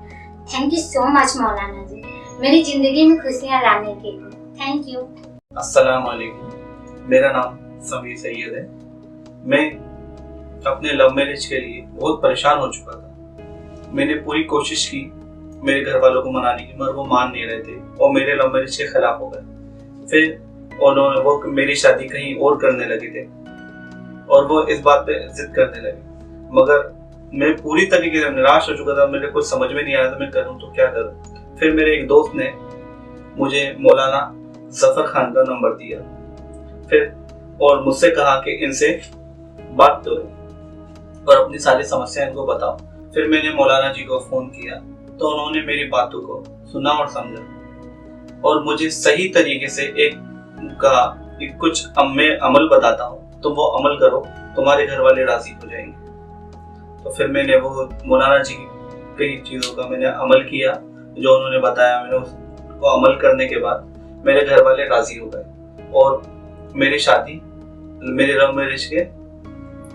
थैंक यू सो मच मौलाना जी, मेरी जिंदगी में खुशियां लाने के लिए। Thank you. अस्सलाम वालेकुम, मेरा नाम समीर सैयद है। मैं अपने लव मैरिज के लिए बहुत परेशान हो चुका था। मैंने पूरी कोशिश की मेरे घर वालों को मनाने की, मगर वो मान नहीं रहे थे और मेरे लव मैरिज के खिलाफ हो गए। फिर वो मेरी शादी कहीं और करने लगे थे और वो इस बात पे जिद करने लगे, मगर मैं पूरी तरीके से निराश हो चुका था। मेरे कुछ समझ में नहीं आया था मैं करूं तो क्या करूं। फिर मेरे एक दोस्त ने मुझे मौलाना जफर खान का नंबर दिया फिर और मुझसे कहा कि इनसे बात करो और अपनी सारी समस्या इनको बताओ। फिर मैंने मौलाना जी को फोन किया तो उन्होंने मेरी बातों को सुना और समझा और मुझे सही तरीके से कहा कि कुछ मैं अमल बताता हूँ, तुम वो अमल करो, तुम्हारे घर वाले राजी हो जाएंगे। तो फिर मैंने वो मौलाना जी की कई चीज़ों का मैंने अमल किया जो उन्होंने बताया। मैंने उसको अमल करने के बाद मेरे घर वाले राजी हो गए और मेरी शादी मेरे लव मैरिज के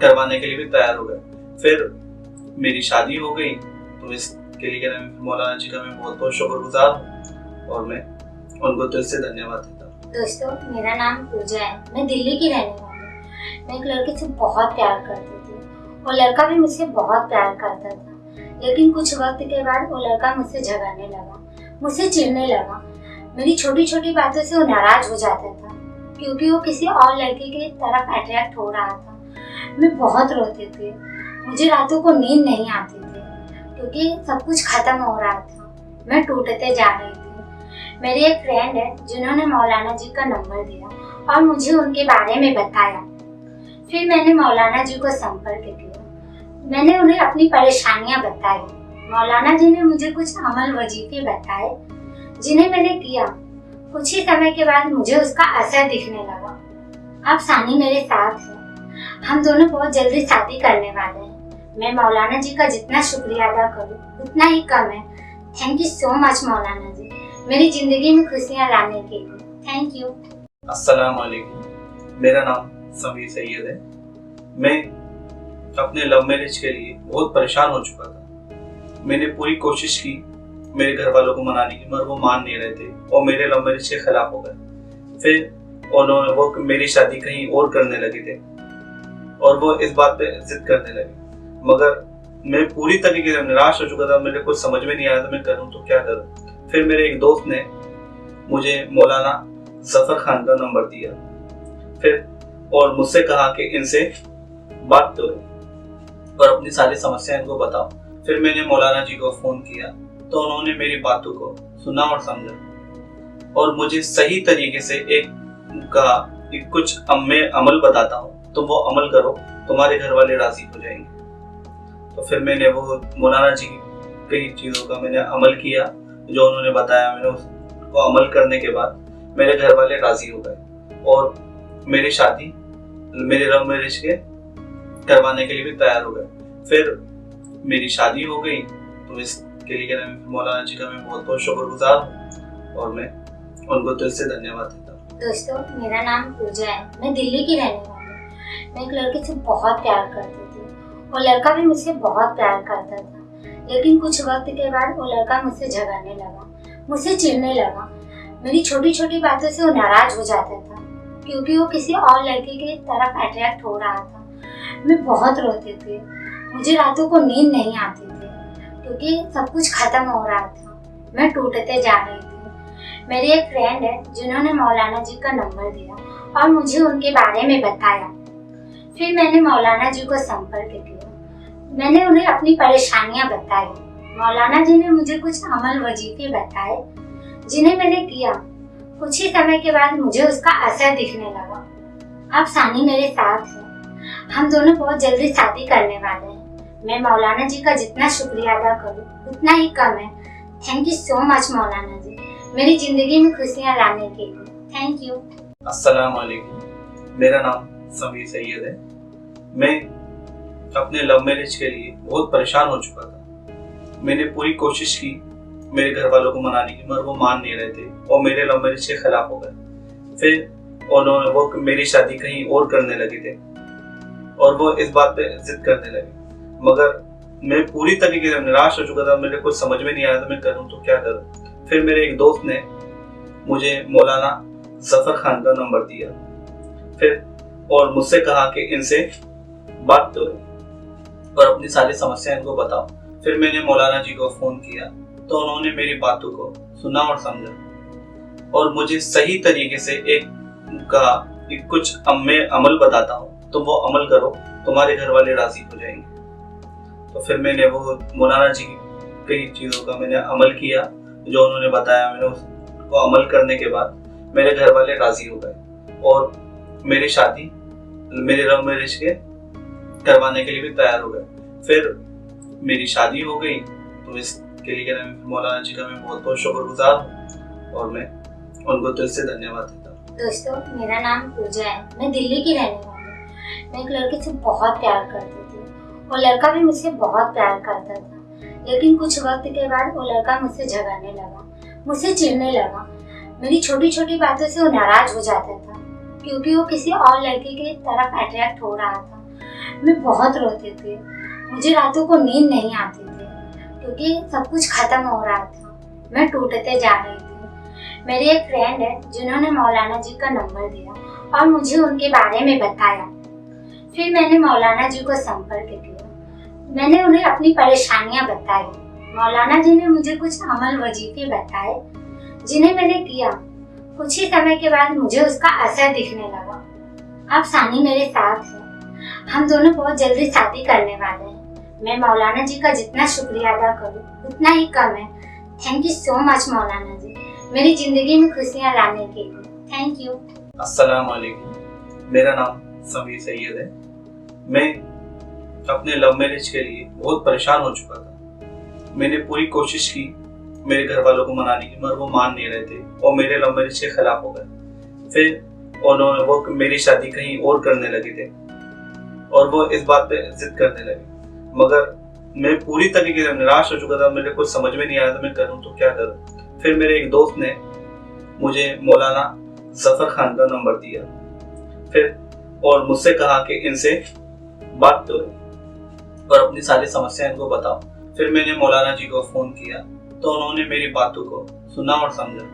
करवाने के लिए भी तैयार हो गए। फिर मेरी शादी हो गई। तो इसके लिए मौलाना जी का मैं बहुत बहुत शुक्रगुजार हूँ और मैं उनको दिल से धन्यवाद देता हूँ। दोस्तों, मेरा नाम पूजा है। मैं दिल्ली की रहने वाली हूँ। मैं एक लड़के से बहुत प्यार करती थी और लड़का भी मुझसे बहुत प्यार करता था। लेकिन कुछ वक्त के बाद वो लड़का मुझसे झगड़ने लगा, मुझसे चिढ़ने लगा। मेरी छोटी छोटी बातों से वो नाराज हो जाता था क्योंकि वो किसी और लड़के की तरफ अट्रैक्ट हो रहा था। मैं बहुत रोती थी, मुझे रातों को नींद नहीं आती थी क्योंकि सब कुछ खत्म हो रहा था। मैं टूटते जा रही थी। मेरी एक फ्रेंड है जिन्होंने मौलाना जी का नंबर दिया और मुझे उनके बारे में बताया। फिर मैंने मौलाना जी को संपर्क किया। मैंने उन्हें अपनी परेशानियां बताई। मौलाना जी ने मुझे कुछ अमल वजीफे बताए जिन्हें मैंने किया। कुछ ही समय के बाद मुझे उसका असर दिखने लगा। अब सानी मेरे साथ है। हम दोनों बहुत जल्दी शादी करने वाले हैं। मैं मौलाना जी का जितना शुक्रिया अदा करूं उतना ही कम है। थैंक यू सो मच मौलाना जी, मेरी जिंदगी में खुशियां लाने के लिए। Thank you. अस्सलाम वालेकुम। मेरा नाम समीर सैयद है। मैं अपने लव मैरिज के लिए बहुत परेशान हो चुका था। मैंने पूरी कोशिश की मेरे घर वालों को मनाने की, मगर वो मान नहीं रहे थे और मेरे लव मैरिज के खिलाफ हो गए। फिर उन्होंने वो मेरी शादी कहीं और करने लगे थे और वो इस बात पे जिद करने लगे, मगर मैं पूरी तरीके से निराश हो चुका था। मेरे कुछ समझ में नहीं आया था मैं करूं तो क्या करूं। फिर मेरे एक दोस्त ने मुझे मौलाना जफर खान का नंबर दिया फिर और मुझसे कहा कि इनसे बात करो और अपनी सारी समस्या इनको बताओ। फिर मैंने मौलाना जी को फोन किया तो उन्होंने मेरी बातों को सुना और समझा और मुझे सही तरीके से कहा कि कुछ मैं अमल बताता हूँ, तुम वो अमल करो, तुम्हारे घर वाले राजी हो जाएंगे। तो फिर मैंने वो मौलाना जी की कई चीज़ों का मैंने अमल किया जो उन्होंने बताया। मैंने उसको अमल करने के बाद मेरे घर वाले राजी हो गए और मेरी शादी मेरे लव मैरिज के करवाने के लिए भी तैयार हो गए। फिर मेरी शादी हो गई। तो इसके लिए मौलाना जी का मैं बहुत बहुत शुक्रगुजार हूँ और मैं उनको दिल से धन्यवाद देता हूँ। दोस्तों, मेरा नाम पूजा है। मैं दिल्ली की रहने वाली हूँ। मैं एक लड़के से बहुत प्यार करती थी और लड़का भी मुझसे बहुत प्यार करता था। लेकिन कुछ वक्त के बाद वो लड़का मुझसे झगड़ने लगा, मुझसे चिढ़ने लगा। मेरी छोटी छोटी बातों से वो नाराज हो जाता था क्योंकि वो किसी और लड़के की तरफ अट्रैक्ट हो रहा था। मैं बहुत रोती थी, मुझे रातों को नींद नहीं आती थी क्योंकि सब कुछ खत्म हो रहा था। मैं टूटते जा रही थी। मेरी एक फ्रेंड है जिन्होंने मौलाना जी का नंबर दिया और मुझे उनके बारे में बताया। फिर मैंने मौलाना जी को संपर्क किया। मैंने उन्हें अपनी परेशानियां बताई। मौलाना जी ने मुझे कुछ अमल वजीफे बताए जिन्हें मैंने किया। कुछ ही समय के बाद मुझे उसका असर दिखने लगा। अब सानी मेरे साथ है। हम दोनों बहुत जल्दी शादी करने वाले हैं। मैं मौलाना जी का जितना शुक्रिया अदा करूं उतना ही कम है। थैंक यू सो मच मौलाना जी, मेरी जिंदगी में खुशियां लाने के लिए। Thank you. अस्सलाम वालेकुम। मेरा नाम समीर सैयद है। मैं अपने लव मैरिज के लिए बहुत परेशान हो चुका था। मैंने पूरी कोशिश की मेरे घर वालों को मनाने की, मगर वो मान नहीं रहे थे और मेरे लव मैरिज के खिलाफ हो गए। फिर उन्होंने वो मेरी शादी कहीं और करने लगे थे और वो इस बात पे जिद करने लगे, मगर मैं पूरी तरीके से निराश हो चुका था। मेरे कुछ समझ में नहीं आया था मैं करूं तो क्या करूं। फिर मेरे एक दोस्त ने मुझे मौलाना जफर खान का नंबर दिया फिर और मुझसे कहा कि इनसे बात करो और अपनी सारी समस्या इनको बताओ। फिर मैंने मौलाना जी को फोन किया तो उन्होंने मेरी बातों को सुना और समझा और मुझे सही तरीके से कहा कि कुछ मैं अमल बताता हूँ, तुम वो अमल करो, तुम्हारे घर वाले राजी हो जाएंगे। तो फिर मैंने वो मौलाना जी की कई चीज़ों का मैंने अमल किया जो उन्होंने बताया। मैंने उसको अमल करने के बाद मेरे घर वाले राजी हो गए और मेरी शादी मेरे लव मैरिज के करवाने के लिए भी तैयार हो गए। फिर मेरी शादी हो गई। तो के लिए मौलाना जी का मैं बहुत बहुत शुक्रगुजार हूँ और मैं उनको दिल से धन्यवाद देता हूँ। दोस्तों, मेरा नाम पूजा है। मैं दिल्ली की रहने वाली हूँ। मैं एक लड़के से बहुत प्यार करती थी और लड़का भी मुझसे बहुत प्यार करता था। लेकिन कुछ वक्त के बाद वो लड़का मुझसे झगड़ने लगा, मुझसे चिढ़ने लगा। मेरी छोटी छोटी बातों से वो नाराज हो जाता था क्योंकि वो किसी और लड़के की तरफ अट्रैक्ट हो रहा था। मैं बहुत रोती थी, मुझे रातों को नींद नहीं आती थी क्योंकि सब कुछ खत्म हो रहा था। मैं टूटते जा रही थी। मेरी एक फ्रेंड है जिन्होंने मौलाना जी का नंबर दिया और मुझे उनके बारे में बताया। फिर मैंने मौलाना जी को संपर्क किया। मैंने उन्हें अपनी परेशानियां बताई। मौलाना जी ने मुझे कुछ अमल वजीफे बताए जिन्हें मैंने किया। कुछ ही समय के बाद मुझे उसका असर दिखने लगा। अब सानी मेरे साथ है। हम दोनों बहुत जल्दी शादी करने वाले हैं। मैं मौलाना जी का जितना शुक्रिया अदा करूं उतना ही कम है। थैंक यू सो मच मौलाना जी, मेरी जिंदगी में खुशियां लाने के लिए। Thank you. अस्सलाम वालेकुम, मेरा नाम समीर सैयद है। मैं अपने लव मैरिज के लिए बहुत परेशान हो चुका था। मैंने पूरी कोशिश की मेरे घर वालों को मनाने की, मगर वो मान नहीं रहे थे और मेरे लव मैरिज के खिलाफ हो गए। फिर वो मेरी शादी कहीं और करने लगे थे और वो इस बात पे जिद करने लगे, मगर मैं पूरी तरीके से निराश हो चुका था। मेरे कुछ समझ में नहीं आया था मैं करूं तो क्या करूं। फिर मेरे एक दोस्त ने मुझे मौलाना जफर खान का नंबर दिया फिर और मुझसे कहा कि इनसे बात करो और अपनी सारी समस्या इनको बताओ। फिर मैंने मौलाना जी को फोन किया तो उन्होंने मेरी बातों को सुना और समझा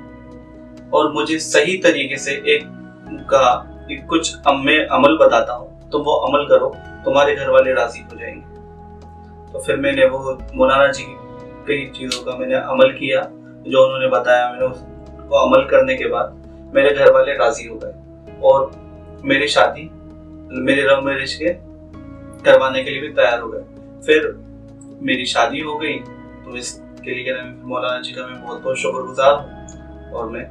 और मुझे सही तरीके से कहा कि कुछ मैं अमल बताता हूँ, तुम वो अमल करो, तुम्हारे घर वाले राजी हो जाएंगे। तो फिर मैंने वो मौलाना जी की कई चीज़ों का मैंने अमल किया जो उन्होंने बताया। मैंने उसको अमल करने के बाद मेरे घर वाले राजी हो गए और मेरी शादी मेरे लव मैरिज के करवाने के लिए भी तैयार हो गए। फिर मेरी शादी हो गई। तो इसके लिए मौलाना जी का मैं बहुत बहुत शुक्रगुजार हूँ और मैं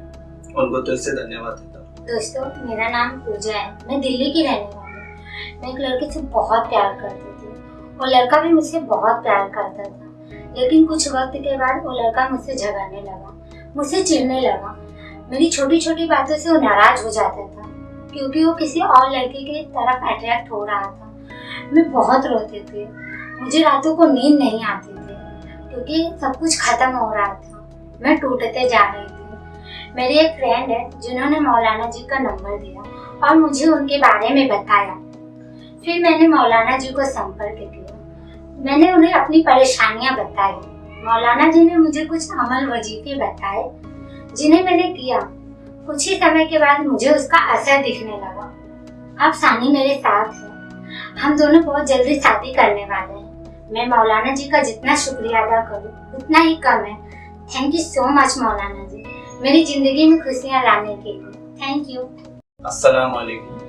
उनको दिल से धन्यवाद देता हूँ। दोस्तों, मेरा नाम पूजा है। मैं दिल्ली की रहने वाली हूँ। मैं एक लड़के से बहुत प्यार करती थी और लड़का भी मुझसे बहुत प्यार करता था। लेकिन कुछ वक्त के बाद वो लड़का मुझसे झगड़ने लगा, मुझसे चिढ़ने लगा। मेरी छोटी छोटी बातों से वो नाराज हो जाता था क्योंकि वो किसी और लड़के की तरफ अट्रैक्ट हो रहा था। मैं बहुत रोती थी, मुझे रातों को नींद नहीं आती थी क्योंकि सब कुछ खत्म हो रहा था। मैं टूटते जा रही थी। मेरी एक फ्रेंड है जिन्होंने मौलाना जी का नंबर दिया और मुझे उनके बारे में बताया। फिर मैंने मौलाना जी को संपर्क किया। मैंने उन्हें अपनी परेशानियां बताई। मौलाना जी ने मुझे कुछ अमल वजीफे बताए जिन्हें मैंने किया। कुछ ही समय के बाद मुझे उसका असर दिखने लगा। अब सानी मेरे साथ है। हम दोनों बहुत जल्दी शादी करने वाले हैं। मैं मौलाना जी का जितना शुक्रिया अदा करूं उतना ही कम है। थैंक यू सो मच मौलाना जी, मेरी जिंदगी में खुशियां लाने के लिए। Thank you. अस्सलाम वालेकुम,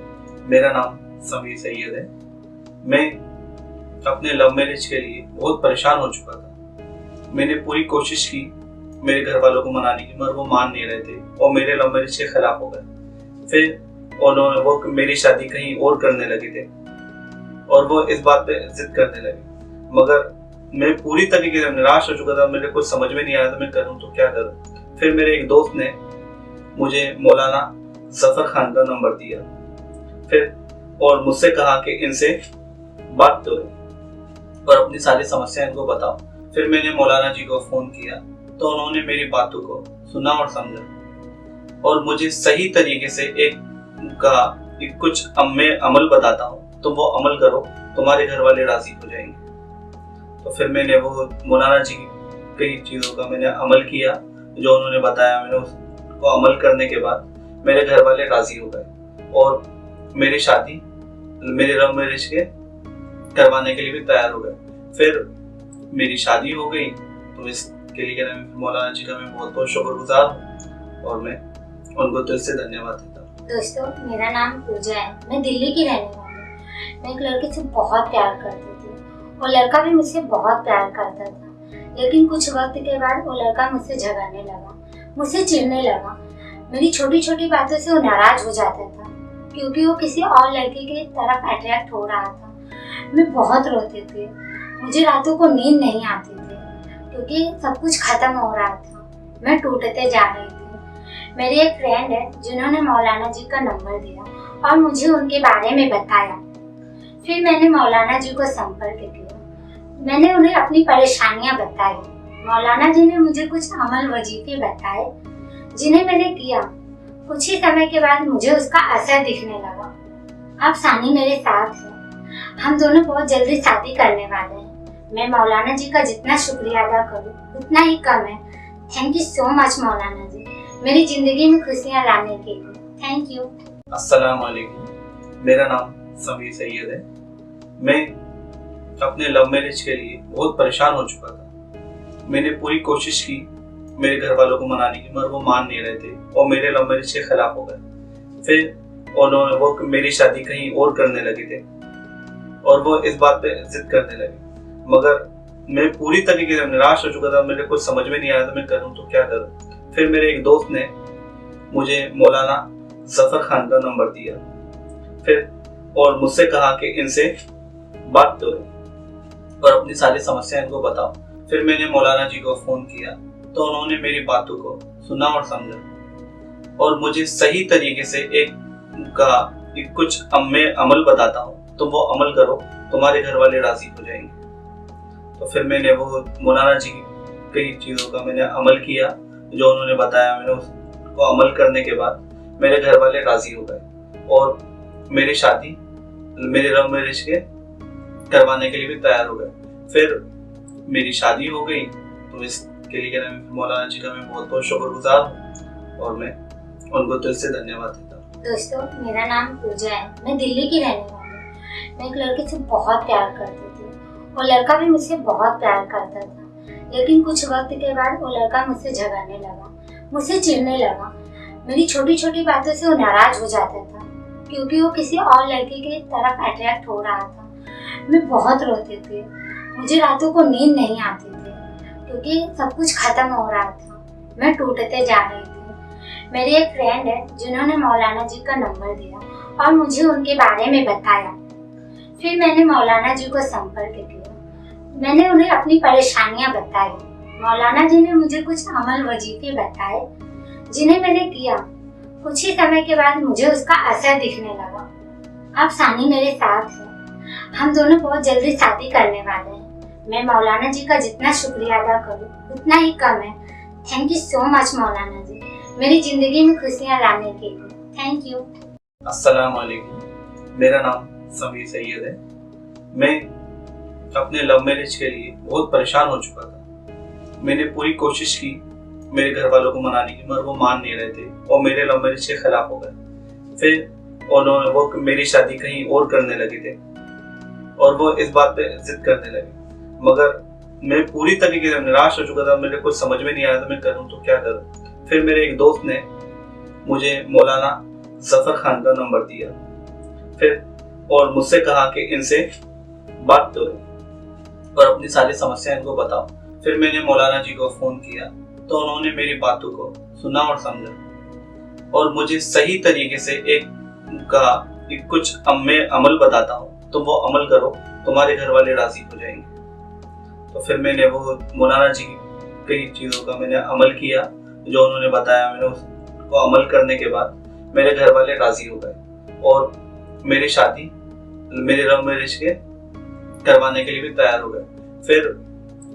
मेरा नाम समीर सैयद है। मैं अपने लव मैरिज के लिए बहुत परेशान हो चुका था। मैंने पूरी कोशिश की मेरे घर वालों को मनाने की, मगर वो मान नहीं रहे थे और मेरे लव मैरिज के खिलाफ हो गए। फिर वो मेरी शादी कहीं और करने लगे थे और वो इस बात पे जिद करने लगे, मगर मैं पूरी तरीके से निराश हो चुका था। मेरे कुछ समझ में नहीं आया था मैं करूं तो क्या करूं। फिर मेरे एक दोस्त ने मुझे मौलाना जफर खान का नंबर दिया फिर और मुझसे कहा कि इनसे बात करो और अपनी सारी समस्या इनको बताओ। फिर मैंने मौलाना जी को फोन किया तो उन्होंने मेरी बातों को सुना और समझा और मुझे सही तरीके से कहा कि कुछ मैं अमल बताता हूँ, तुम वो अमल करो, तुम्हारे घर वाले राजी हो जाएंगे। तो फिर मैंने वो मौलाना जी की कई चीज़ों का मैंने अमल किया जो उन्होंने बताया। मैंने उसको अमल करने के बाद मेरे घर वाले राजी हो गए और मेरी शादी मेरे लव मैरिज के करवाने के लिए भी तैयार हो गए। फिर मेरी शादी हो गई। तो इसके लिए मौलाना जी का मैं बहुत बहुत शुक्रगुजार हूँ और मैं उनको दिल से धन्यवाद देता हूँ। दोस्तों, मेरा नाम पूजा है। मैं दिल्ली की रहने वाली हूँ। मैं एक लड़के से बहुत प्यार करती थी और लड़का भी मुझसे बहुत प्यार करता था। लेकिन कुछ वक्त के बाद वो लड़का मुझसे झगड़ने लगा, मुझसे चिढ़ने लगा। मेरी छोटी छोटी बातों से वो नाराज हो जाता था क्योंकि वो किसी और लड़के की तरफ अट्रैक्ट हो रहा था। मैं बहुत रोती थी, मुझे रातों को नींद नहीं आती थी क्योंकि सब कुछ खत्म हो रहा था, मैं टूटते जा रही थी। मेरी एक फ्रेंड है जिन्होंने मौलाना जी का नंबर दिया और मुझे उनके बारे में बताया। फिर मैंने मौलाना जी को संपर्क किया। मैंने उन्हें अपनी परेशानियां बताई। मौलाना जी ने मुझे कुछ अमल वजीफे बताए जिन्हें मैंने किया। कुछ ही समय के बाद मुझे उसका असर दिखने लगा। अब सानी मेरे साथ है। हम दोनों बहुत जल्दी शादी करने वाले हैं। मैं मौलाना जी का जितना शुक्रिया अदा करूं उतना ही कम है। थैंक यू सो मच मौलाना जी, मेरी जिंदगी में खुशियां लाने के लिए। Thank you. अस्सलाम वालेकुम। मेरा नाम समीर सैयद है। मैं अपने लव मैरिज के लिए बहुत परेशान हो चुका था। मैंने पूरी कोशिश की मेरे घर वालों को मनाने की, मगर वो मान नहीं रहे थे और मेरे लव मैरिज के खिलाफ हो गए। फिर उन्होंने वो मेरी शादी कहीं और करने लगे थे और वो इस बात पे जिद करने लगे, मगर मैं पूरी तरीके से निराश हो चुका था। मेरे कुछ समझ में नहीं आया था मैं करूँ तो क्या करूँ। फिर मेरे एक दोस्त ने मुझे मौलाना जफर खान का नंबर दिया फिर और मुझसे कहा कि इनसे बात करो और अपनी सारी समस्या इनको बताओ। फिर मैंने मौलाना जी को फोन किया तो उन्होंने मेरी बातों को सुना और समझा और मुझे सही तरीके से एक कहा कि कुछ मैं अमल बताता हूँ, तुम वो अमल करो, तुम्हारे घर वाले राजी हो जाएंगे। तो फिर मैंने वो मौलाना जी की कई चीज़ों का मैंने अमल किया जो उन्होंने बताया। मैंने उसको अमल करने के बाद मेरे घर वाले राजी हो गए और मेरी शादी मेरे लव मैरिज के करवाने के लिए भी तैयार हो गए। फिर मेरी शादी हो गई। तो इसके लिए मौलाना जी का मैं बहुत बहुत शुक्रगुजार हूँ और मैं उनको दिल से धन्यवाद देता हूँ। दोस्तों, मेरा नाम पूजा है। मैं दिल्ली की रहने वाली हूँ। मैं एक लड़के से बहुत प्यार करती थी और लड़का भी मुझसे बहुत प्यार करता था। लेकिन कुछ वक्त के बाद वो लड़का मुझसे झगड़ने लगा, मुझसे चिढ़ने लगा। मेरी छोटी छोटी बातों से वो नाराज हो जाता था क्योंकि वो किसी और लड़के की तरफ अट्रैक्ट हो रहा था। मैं बहुत रोती थी। मुझे रातों को नींद नहीं आती थी क्योंकि सब कुछ खत्म हो रहा था। मैं टूटते जा रही थी। मेरी एक फ्रेंड है जिन्होंने मौलाना जी का नंबर दिया और मुझे उनके बारे में बताया। फिर मैंने मौलाना जी को संपर्क किया। मैंने उन्हें अपनी परेशानियां बताई। मौलाना जी ने मुझे कुछ अमल वजीफे बताए जिन्हें मैंने किया। कुछ ही समय के बाद मुझे उसका असर दिखने लगा। अब सानी मेरे साथ है। हम दोनों बहुत जल्दी शादी करने वाले हैं। मैं मौलाना जी का जितना शुक्रिया अदा करूं उतना ही कम है। थैंक यू सो मच मौलाना जी, मेरी जिंदगी में खुशियां लाने के लिए। Thank you. अस्सलाम वालेकुम। मेरा नाम समीर सैयद है। मैं अपने लव मैरिज के लिए बहुत परेशान हो चुका था। मैंने पूरी कोशिश की मेरे घर वालों को मनाने की, मगर वो मान नहीं रहे थे और मेरे लव मैरिज के खिलाफ हो गए। फिर उन्होंने वो मेरी शादी कहीं और करने लगे थे और वो इस बात पे जिद करने लगे, मगर मैं पूरी तरीके से निराश हो चुका था। मेरे कुछ समझ में नहीं आया था मैं करूँ तो क्या करूँ। फिर मेरे एक दोस्त ने मुझे मौलाना जफर खान का नंबर दिया फिर और मुझसे कहा कि इनसे बात करो और अपनी सारी समस्या इनको बताओ। फिर मैंने मौलाना जी को फोन किया तो उन्होंने मेरी बातों को सुना और समझा और मुझे सही तरीके से एक कहा कि कुछ मैं अमल बताता हूँ, तुम वो अमल करो, तुम्हारे घर वाले राजी हो जाएंगे। तो फिर मैंने वो मौलाना जी की कई चीज़ों का मैंने अमल किया जो उन्होंने बताया। मैंने उसको अमल करने के बाद मेरे घर वाले राजी हो गए और मेरी शादी मेरे लव मैरिज के करवाने के लिए भी तैयार हो गए। फिर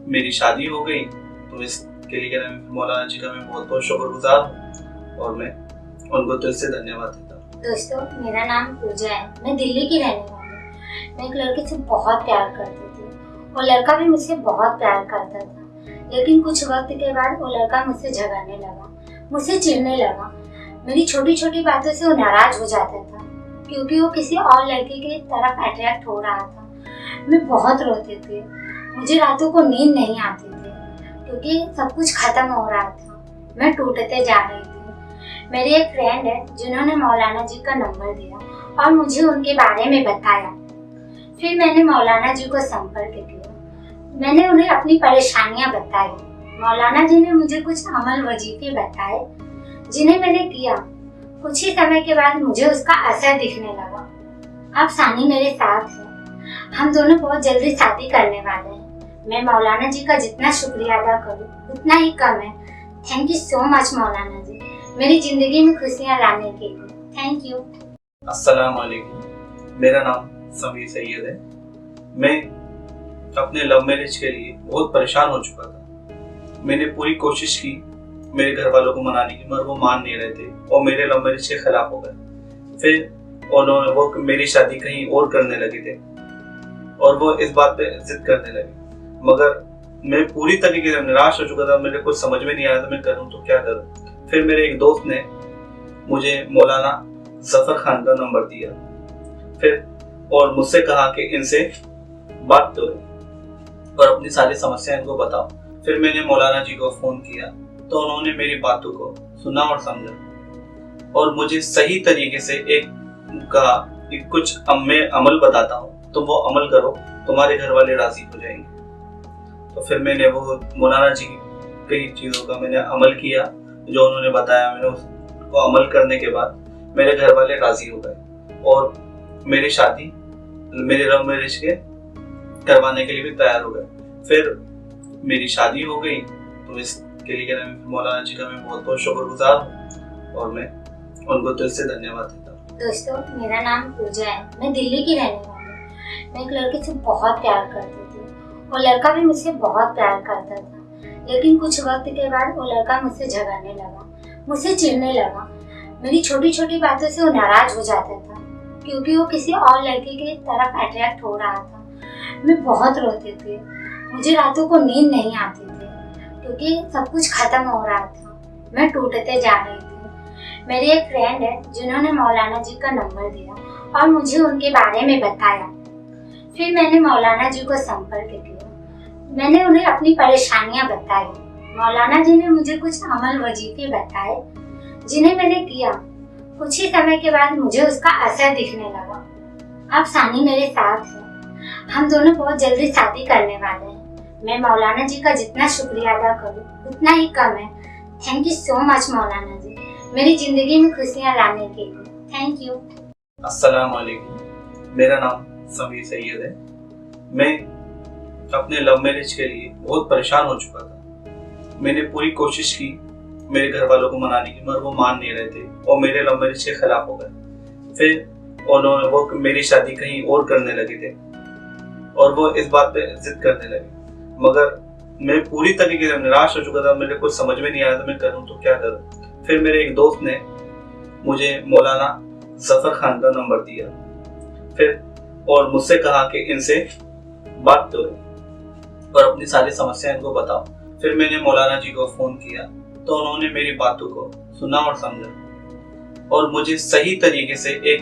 मेरी शादी हो गई। तो इसके लिए मौलाना जी का मैं बहुत बहुत शुक्रगुजार हूँ और मैं उनको दिल से धन्यवाद देता हूँ। दोस्तों, मेरा नाम पूजा है। मैं दिल्ली की रहने वाली हूँ। मैं एक लड़के से बहुत प्यार करती थी और लड़का भी मुझसे बहुत प्यार करता था। लेकिन कुछ वक्त के बाद वो लड़का मुझसे झगड़ने लगा, मुझसे चिढ़ने लगा। मेरी छोटी छोटी बातों से वो नाराज हो जाता था क्योंकि वो किसी और लड़के की तरफ अट्रैक्ट हो रहा था। मैं बहुत रोती थी। मुझे रातों को नींद नहीं आती थी क्योंकि सब कुछ खत्म हो रहा था। मैं टूटते जा रही थी। मेरी एक फ्रेंड है जिन्होंने मौलाना जी का नंबर दिया और मुझे उनके बारे में बताया। फिर मैंने मौलाना जी को संपर्क किया। मैंने उन्हें अपनी परेशानियां बताई। मौलाना जी ने मुझे कुछ अमल वजीफे बताए जिन्हें मैंने किया। कुछ ही समय के बाद मुझे उसका असर दिखने लगा। अब सानी मेरे साथ है। हम दोनों बहुत जल्दी शादी करने वाले हैं। मैं मौलाना जी का जितना शुक्रिया अदा करूँ उतना ही कम है। थैंक यू सो मच मौलाना जी, मेरी जिंदगी में खुशियाँ लाने के लिए। Thank you. अस्सलाम वालेकुम। मेरा नाम समीर सैयद है। मैं अपने लव मैरिज के लिए बहुत परेशान हो चुका था। मैंने पूरी कोशिश की मेरे घर वालों को मनाने की, मगर वो मान नहीं रहे थे और मेरे लव मैरिज के खिलाफ हो गए। फिर उन्होंने वो मेरी शादी कहीं और करने लगे थे और वो इस बात पे जिद करने लगे, मगर मैं पूरी तरीके से निराश हो चुका था। मेरे कुछ समझ में नहीं आया था मैं करूँ तो क्या करूँ। फिर मेरे एक दोस्त ने मुझे मौलाना जफर खान का नंबर दिया फिर और मुझसे कहा कि इनसे बात करो और अपनी सारी समस्याएं इनको बताओ। फिर मैंने मौलाना जी को फोन किया तो उन्होंने मेरी बातों को सुना और समझा और मुझे सही तरीके से एक कहा कि कुछ मैं अमल बताता हूँ, तुम वो अमल करो, तुम्हारे घर वाले राजी हो जाएंगे। तो फिर मैंने वो मौलाना जी की कई चीज़ों का मैंने अमल किया जो उन्होंने बताया। मैंने उसको अमल करने के बाद मेरे घर वाले राजी हो गए और मेरी शादी मेरे लव मैरिज के करवाने के लिए भी तैयार हो गए। फिर मेरी शादी हो गई। तो इसके लिए मौलाना जी का मैं बहुत बहुत शुक्रगुजार हूँ और मैं उनको दिल से धन्यवाद देता हूँ। दोस्तों, मेरा नाम पूजा है, मैं दिल्ली की रहने वाली हूँ। मैं एक लड़के से बहुत प्यार करती थी और लड़का भी मुझसे बहुत प्यार करता था, लेकिन कुछ वक्त के बाद वो लड़का मुझसे झगड़ने लगा, मुझसे चिढ़ने लगा। मेरी छोटी छोटी बातों से वो नाराज हो जाता था क्योंकि वो किसी और लड़के की तरफ अट्रैक्ट हो रहा था। मैं बहुत रोती थी, मुझे रातों को नींद नहीं आती थी क्योंकि सब कुछ खत्म हो रहा था, मैं टूटते जा रही थी। मेरी एक फ्रेंड है जिन्होंने मौलाना जी का नंबर दिया और मुझे उनके बारे में बताया। फिर मैंने मौलाना जी को संपर्क किया, मैंने उन्हें अपनी परेशानियां बताई। मौलाना जी ने मुझे कुछ अमल वजीफे बताए जिन्हें मैंने किया। कुछ ही समय के बाद मुझे उसका असर दिखने लगा। अब सानी मेरे साथ है, हम दोनों बहुत जल्दी शादी करने वाले हैं। मैं मौलाना जी का जितना शुक्रिया अदा करूँ उतना ही कम है। थैंक यू सो मच मौलाना जी, मेरी जिंदगी में खुशियाँ लाने के लिए। Thank you. अस्सलाम वालेकुम। मेरा नाम समीर सैयद है। मैं अपने लव मैरिज के लिए बहुत परेशान हो चुका था। मैंने पूरी कोशिश की मेरे घर वालों को मनाने की, मगर वो मान नहीं रहे थे और मेरे लव मैरिज के खिलाफ हो गए। फिर उन्होंने वो मेरी शादी कहीं और करने लगे थे और वो इस बात पे जिद करने लगे, मगर मैं पूरी तरीके से निराश हो चुका था। मेरे कुछ समझ में नहीं आया था मैं करूँ तो क्या करूँ। फिर मेरे एक दोस्त ने मुझे मौलाना जफर खान का नंबर दिया फिर और मुझसे कहा कि इनसे बात करो और अपनी सारी समस्याएं इनको बताओ। फिर मैंने मौलाना जी को फोन किया तो उन्होंने मेरी बातों को सुना और समझा और मुझे सही तरीके से एक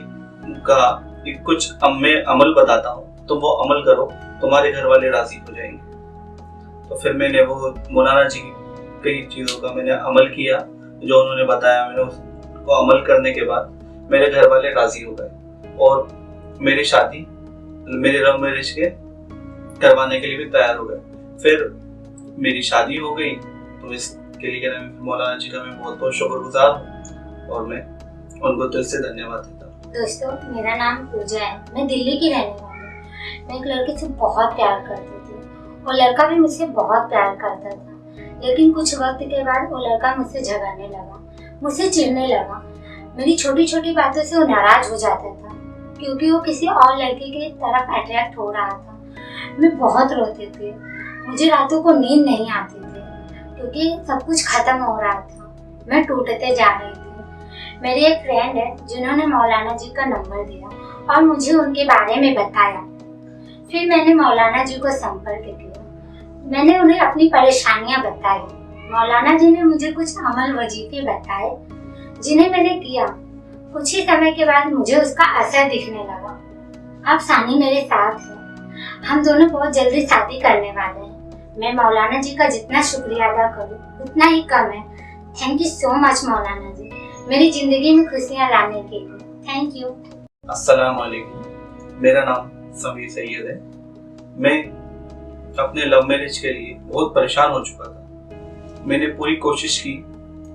कहा कि कुछ मैं अमल बताता हूँ, तुम वो अमल करो, तुम्हारे घर वाले राजी हो जाएंगे। तो फिर मैंने वो मौलाना जी की कई चीज़ों का मैंने अमल किया जो उन्होंने बताया। मैंने उसको अमल करने के बाद मेरे घर वाले राजी हो गए और मेरी शादी मेरे लव मैरिज के करवाने के लिए भी तैयार हो गए। फिर मेरी शादी हो गई। तो इसके लिए मौलाना जी का मैं बहुत बहुत शुक्रगुजार हूँ और मैं उनको दिल से धन्यवाद देता हूँ। दोस्तों, मेरा नाम पूजा है, मैं दिल्ली की रहने वाली हूँ। मैं एक लड़के से बहुत प्यार करती थी और लड़का भी मुझसे बहुत प्यार करता था, लेकिन कुछ वक्त के बाद वो लड़का मुझसे झगड़ने लगा, मुझसे चिढ़ने लगा। मेरी छोटी छोटी बातों से वो नाराज हो जाता था क्योंकि वो किसी और लड़के की तरफ अट्रैक्ट हो रहा था। मैं बहुत रोती थी, मुझे रातों को नींद नहीं आती थी क्योंकि सब कुछ खत्म हो रहा था, मैं टूटते जा रही थी। मेरी एक फ्रेंड है जिन्होंने मौलाना जी का नंबर दिया और मुझे उनके बारे में बताया। फिर मैंने मौलाना जी को संपर्क किया, मैंने उन्हें अपनी परेशानियां बताई। मौलाना जी ने मुझे कुछ अमल वजीफे बताए जिन्हें मैंने किया। कुछ ही समय के बाद मुझे उसका असर दिखने लगा। अब सानी मेरे साथ है, हम दोनों बहुत जल्दी शादी करने वाले हैं। मैं मौलाना जी का जितना शुक्रिया अदा करूँ उतना ही कम है। थैंक यू सो मच मौलाना जी, मेरी जिंदगी में खुशियाँ लाने के लिए। Thank you. अस्सलाम वालेकुम। मेरा नाम समीर सैयद है। मैं अपने लव मैरिज के लिए बहुत परेशान हो चुका था। मैंने पूरी कोशिश की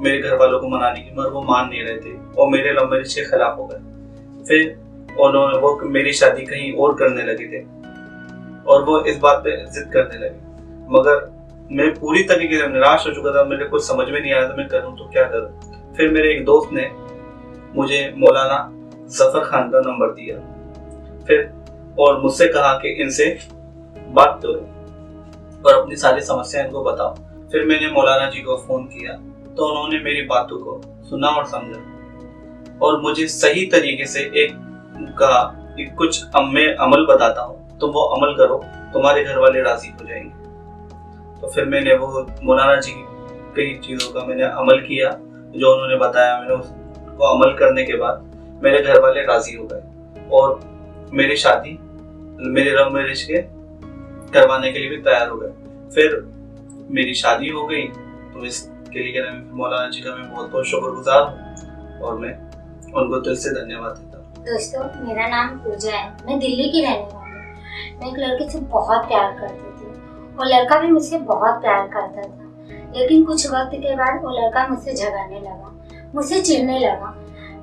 मेरे घर वालों को मनाने की, मगर वो मान नहीं रहे थे और मेरे लव मैरिज के खिलाफ हो गए। फिर उन्होंने वो मेरी शादी कहीं और करने लगे थे और वो इस बात पे जिद करने लगे, मगर मैं पूरी तरीके से निराश हो चुका था। मेरे कुछ समझ में नहीं आया था मैं करूँ तो क्या करूँ। फिर मेरे एक दोस्त ने मुझे मौलाना जफर खान का नंबर दिया फिर और मुझसे कहा कि इनसे बात करो और अपनी सारी समस्या इनको बताओ। फिर मैंने मौलाना जी को फोन किया तो उन्होंने मेरी बातों को सुना और समझा और मुझे सही तरीके से एक कुछ मैं अमल बताता हूँ, तुम वो अमल करो, तुम्हारे घर वाले राजी हो जाएंगे। तो फिर मैंने वो मौलाना जी की कई चीज़ों का मैंने अमल किया जो उन्होंने बताया। मैंने उसको अमल करने के बाद मेरे घर वाले राजी हो गए और मेरी शादी मेरे लव मैरिज के करवाने के लिए भी तैयार हो गए। फिर मेरी शादी हो गई। तो इसके लिए मौलाना जी का मैं बहुत बहुत शुक्रगुजार हूँ और मैं उनको दिल से धन्यवाद देता हूँ। दोस्तों, मेरा नाम पूजा है। मैं दिल्ली की रहने वाली हूँ। मैं एक लड़के से बहुत प्यार करती थी और लड़का भी मुझसे बहुत प्यार करता था। लेकिन कुछ वक्त के बाद वो लड़का मुझसे झगड़ने लगा, मुझसे चिढ़ने लगा।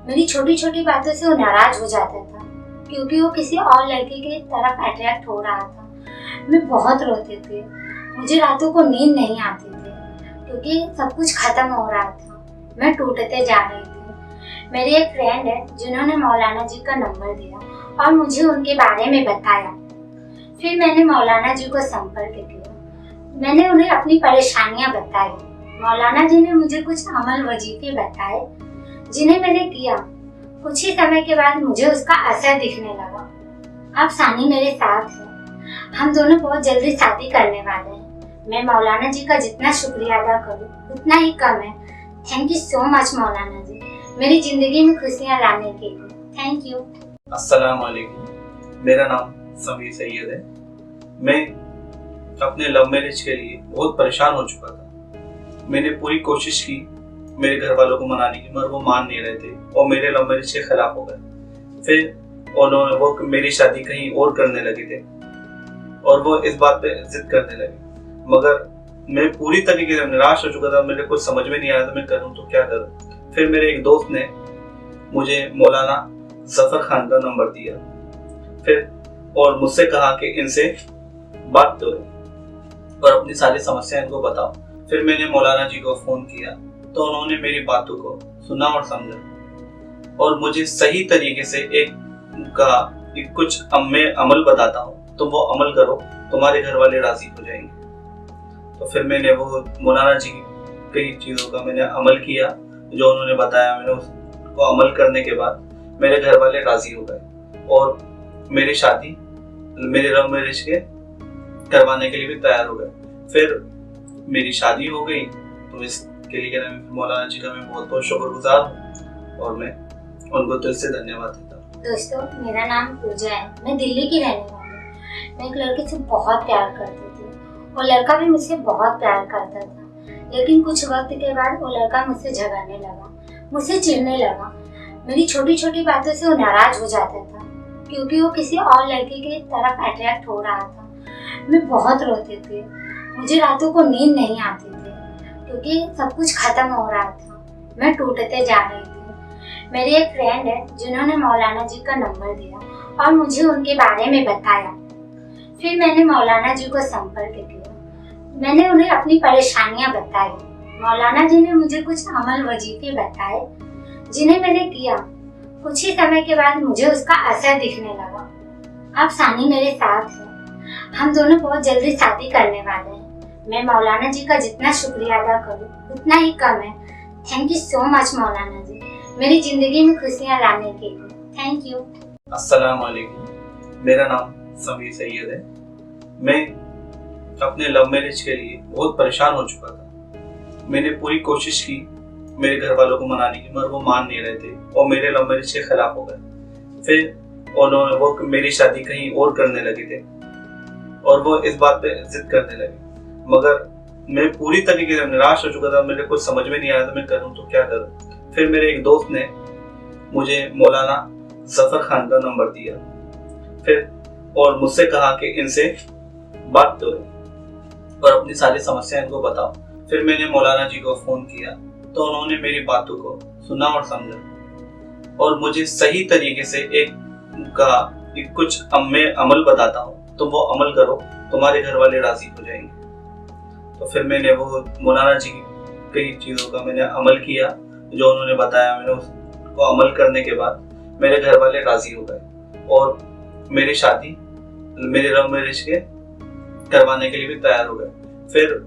मेरी छोटी छोटी बातों से वो नाराज हो जाता था क्योंकि वो किसी और लड़के की तरफ अट्रैक्ट हो रहा था। मैं बहुत रोती थी, मुझे रातों को नींद नहीं आती थी क्योंकि सब कुछ खत्म हो रहा था। मैं टूटते जा रही थी। मेरी एक फ्रेंड है जिन्होंने मौलाना जी का नंबर दिया और मुझे उनके बारे में बताया। फिर मैंने मौलाना जी को संपर्क किया। मैंने उन्हें अपनी परेशानियां बताई। मौलाना जी ने मुझे कुछ अमल वजीफे बताए जिन्हें मैंने किया। कुछ ही समय के बाद मुझे उसका असर दिखने लगा। अब सानी मेरे साथ है। हम दोनों बहुत जल्दी शादी करने वाले हैं। मैं मौलाना जी का जितना शुक्रिया अदा करूं उतना ही कम है। थैंक यू सो मच मौलाना जी, मेरी जिंदगी में खुशियां लाने के लिए। Thank you. अस्सलाम वालेकुम, मेरा नाम समीर सैयद है। मैं अपने लव मैरिज के लिए बहुत परेशान हो चुका था। मैंने पूरी कोशिश की मेरे घर वालों को मनाने की, मगर वो मान नहीं रहे थे और मेरे लव मैरिज के खिलाफ हो गए। फिर वो मेरी शादी कहीं और करने लगे थे और वो इस बात पे जिद करने लगे। मगर मैं पूरी तरीके से निराश हो चुका था। मेरे कुछ समझ में नहीं आया था मैं करूँ तो क्या करूँ। फिर मेरे एक दोस्त ने मुझे मौलाना जफर खान का नंबर दिया फिर और मुझसे कहा कि इनसे बात करो और अपनी सारी समस्या इनको बताओ। फिर मैंने मौलाना जी को फोन किया तो उन्होंने मेरी बातों को सुना और समझा और मुझे सही तरीके से एक कुछ मैं अमल बताता हूँ, तुम वो अमल करो, तुम्हारे घर वाले राजी हो जाएंगे। तो फिर मैंने वो मौलाना जी की कई चीज़ों का मैंने अमल किया जो उन्होंने बताया। मैंने उसको अमल करने के बाद मेरे घर वाले राजी हो गए और मेरी शादी मेरे लव मैरिज के करवाने के लिए भी तैयार हो गए। फिर मेरी शादी हो गई। तो इसके लिए मौलाना जी का मैं बहुत बहुत शुक्रगुजार हूँ और मैं उनको दिल से धन्यवाद देता हूँ। दोस्तों, मेरा नाम पूजा है। मैं दिल्ली की रहने वाली हूँ। मैं एक लड़के से बहुत प्यार करती थी और लड़का भी मुझसे बहुत प्यार करता था। लेकिन कुछ वक्त के बाद वो लड़का मुझसे झगड़ने लगा, मुझसे चिढ़ने लगा। मेरी छोटी छोटी बातों से वो नाराज हो जाता था क्योंकि वो किसी और लड़के की तरफ अट्रैक्ट हो रहा था। मैं बहुत रोती थी, मुझे रातों को नींद नहीं आती थी क्योंकि सब कुछ खत्म हो रहा था। मैं टूटते जा रही थी। मेरी एक फ्रेंड है जिन्होंने मौलाना जी का नंबर दिया और मुझे उनके बारे में बताया। फिर मैंने मौलाना जी को संपर्क किया। मैंने उन्हें अपनी परेशानियां बताई। मौलाना जी ने मुझे कुछ अमल वजीफे बताए जिन्हें मैंने किया। कुछ ही समय के बाद मुझे उसका असर दिखने लगा। अब सानी मेरे साथ है। हम दोनों बहुत जल्दी शादी करने वाले हैं। मैं मौलाना जी का जितना शुक्रिया अदा करूं उतना ही कम है। थैंक यू सो मच मौलाना जी, मेरी जिंदगी में खुशियां लाने के लिए। Thank you. अस्सलाम वालेकुम, मेरा नाम समीर सैयद है। मैं अपने लव मैरिज के लिए बहुत परेशान हो चुका था। मैंने पूरी कोशिश की मेरे घर वालों को मनाने की, मगर वो मान नहीं रहे थे और मेरे लव मैरिज के खिलाफ हो गए। फिर वो मेरी शादी कहीं और करने लगे थे और वो इस बात पे जिद करने लगे। मगर मैं पूरी तरीके से निराश हो चुका था। मेरे कुछ समझ में नहीं आया था मैं करूँ तो क्या करूँ। फिर मेरे एक दोस्त ने मुझे मौलाना जफर खान का नंबर दिया फिर और मुझसे कहा कि इनसे बात करो और अपनी सारी समस्या इनको बताओ। फिर मैंने मौलाना जी को फोन किया तो उन्होंने मेरी बातों को सुना और समझा और मुझे सही तरीके से एक कुछ मैं अमल बताता हूँ, तुम वो अमल करो, तुम्हारे घर वाले राजी हो जाएंगे। तो फिर मैंने वो मौलाना जी की कई चीज़ों का मैंने अमल किया, जो उन्होंने बताया। मैंने उसको अमल करने के बाद मेरे घर वाले राज़ी हो गए और मेरी शादी मेरे लव मैरिज के करवाने के लिए भी तैयार हो गए। फिर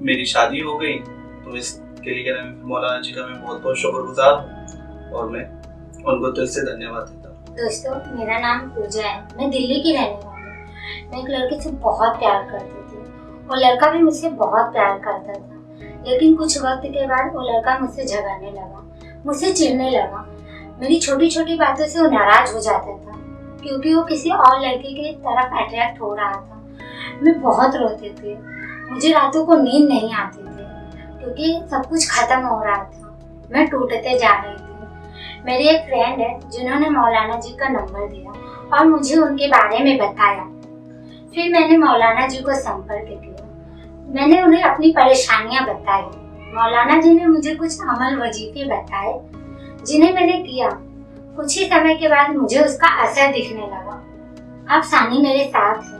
मेरी शादी हो गई, तो इसके लिए मौलाना जी का मैं बहुत बहुत शुक्रगुजार हूँ और मैं उनको दिल से धन्यवाद देता हूँ। दोस्तों, मेरा नाम पूजा है। मैं दिल्ली की रहने वाली हूँ। मैं एक लड़के से बहुत प्यार करती थी और लड़का भी मुझसे बहुत प्यार करता था। लेकिन कुछ वक्त के बाद वो लड़का मुझसे झगड़ने लगा, मुझसे चिढ़ने लगा। मेरी छोटी छोटी बातों से वो नाराज हो जाता था, क्योंकि वो किसी और लड़के की तरफ अट्रैक्ट हो रहा था। मैं बहुत रोती थी, मुझे रातों को नींद नहीं आती थी, क्योंकि सब कुछ खत्म हो रहा था। मैं टूटते जा रही थी। मेरी एक फ्रेंड है जिन्होंने मौलाना जी का नंबर दिया और मुझे उनके बारे में बताया। फिर मैंने मौलाना जी को संपर्क किया। मैंने उन्हें अपनी परेशानियां बताई। मौलाना जी ने मुझे कुछ अमल वजीफे बताए, जिन्हें मैंने किया। कुछ ही समय के बाद मुझे उसका असर दिखने लगा। अब सानी मेरे साथ है।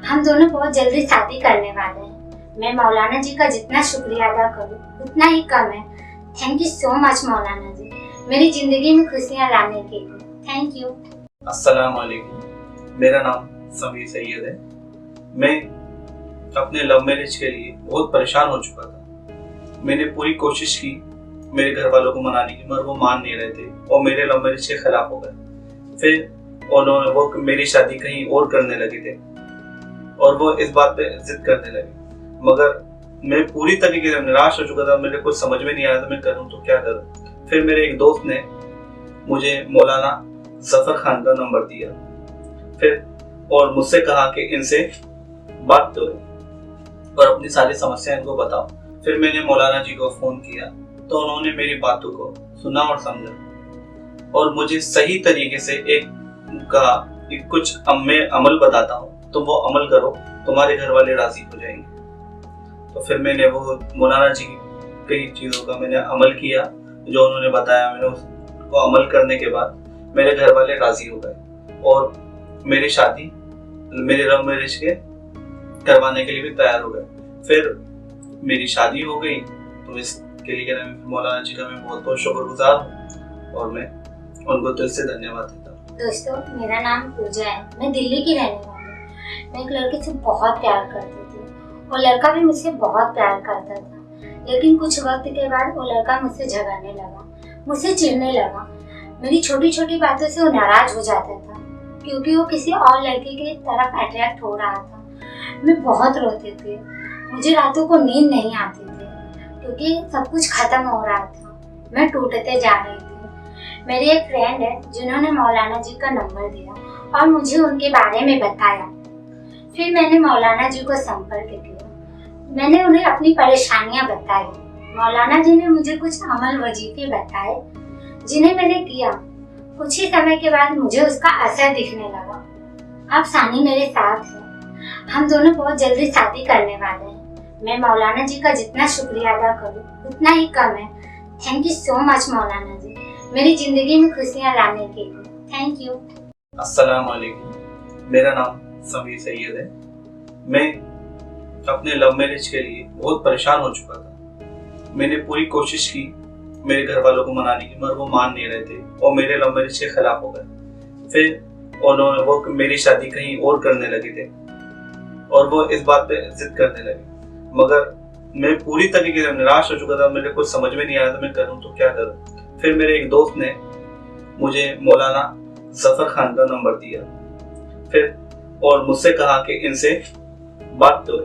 हम दोनों बहुत जल्दी शादी करने वाले हैं। मैं मौलाना जी का जितना शुक्रिया अदा करूं उतना ही कम है। थैंक यू सो मच मौलाना जी, मेरी जिंदगी में खुशियां लाने के लिए। Thank you. अस्सलाम वालेकुम, मेरा नाम समीर सैयद है। मैं अपने लव मैरिज के लिए बहुत परेशान हो चुका था। मैंने पूरी कोशिश की मेरे घर वालों को मनाने की, मगर वो मान नहीं रहे थे और मेरे लव मैरिज के खिलाफ हो गए। फिर उन्होंने वो मेरी शादी कहीं और करने लगे थे और वो इस बात पे जिद करने लगे, मगर मैं पूरी तरीके से निराश हो चुका था। मेरे कुछ समझ में नहीं आया था मैं करूँ तो क्या करूँ। फिर मेरे एक दोस्त ने मुझे मौलाना जफर खान का नंबर दिया, फिर और मुझसे कहा कि इनसे बात करो और अपनी सारी समस्याएं इनको बताओ। फिर मैंने मौलाना जी को फोन किया, तो उन्होंने मेरी बातों को सुना और समझा और मुझे सही तरीके से एक कहा कि कुछ मैं अमल बताता हूँ, तुम वो अमल करो, तुम्हारे घर वाले राजी हो जाएंगे। तो फिर मैंने वो मौलाना जी की कई चीज़ों का मैंने अमल किया, जो उन्होंने बताया। मैंने उसको अमल करने के बाद मेरे घर वाले राजी हो गए और मेरी शादी मेरे लव मैरिज के करवाने के लिए भी तैयार हो गए। फिर मेरी शादी हो गई, तो इसके लिए मौलाना जी का मैं बहुत बहुत शुक्रगुजार हूँ और मैं उनको दिल से धन्यवाद देता हूँ। दोस्तों, मेरा नाम पूजा है। मैं दिल्ली की रहने वाली हूँ। मैं एक लड़के से बहुत प्यार करती थी और लड़का भी मुझसे बहुत प्यार करता था। लेकिन कुछ वक्त के बाद वो लड़का मुझसे झगड़ने लगा, मुझसे चिढ़ने लगा। मेरी छोटी छोटी बातों से वो नाराज हो जाता था, क्योंकि वो किसी और लड़के की तरफ अट्रैक्ट हो रहा था। मैं बहुत रोती थी, मुझे रातों को नींद नहीं आती थी, क्योंकि सब कुछ खत्म हो रहा था। मैं टूटते जा रही थी। मेरी एक फ्रेंड है जिन्होंने मौलाना जी का नंबर दिया और मुझे उनके बारे में बताया। फिर मैंने मौलाना जी को संपर्क किया। मैंने उन्हें अपनी परेशानियां बताई। मौलाना जी ने मुझे कुछ अमल वजीफे बताए, जिन्हें मैंने किया। कुछ ही समय के बाद मुझे उसका असर दिखने लगा। अब सानी मेरे साथ है। हम दोनों बहुत जल्दी शादी करने वाले हैं। मैं मौलाना जी का जितना शुक्रिया अदा करूं उतना ही कम है। थैंक यू सो मच मौलाना जी, मेरी जिंदगी में खुशियां लाने के लिए। Thank you. अस्सलाम वालेकुम, मेरा नाम समीर सैयद है। मैं अपने लव मैरिज के लिए बहुत परेशान हो चुका था। मैंने पूरी कोशिश की मेरे घर वालों को मनाने की, मगर वो मान नहीं रहे थे और मेरे लव मैरिज के खिलाफ हो गए। फिर उन्होंने वो मेरी शादी कहीं और करने लगे थे और वो इस बात पे जिद करने लगे, मगर मैं पूरी तरीके से निराश हो चुका था। मेरे कुछ समझ में नहीं आया था मैं करूँ तो क्या करूँ। फिर मेरे एक दोस्त ने मुझे मौलाना जफर खान का नंबर दिया, फिर और मुझसे कहा कि इनसे बात करो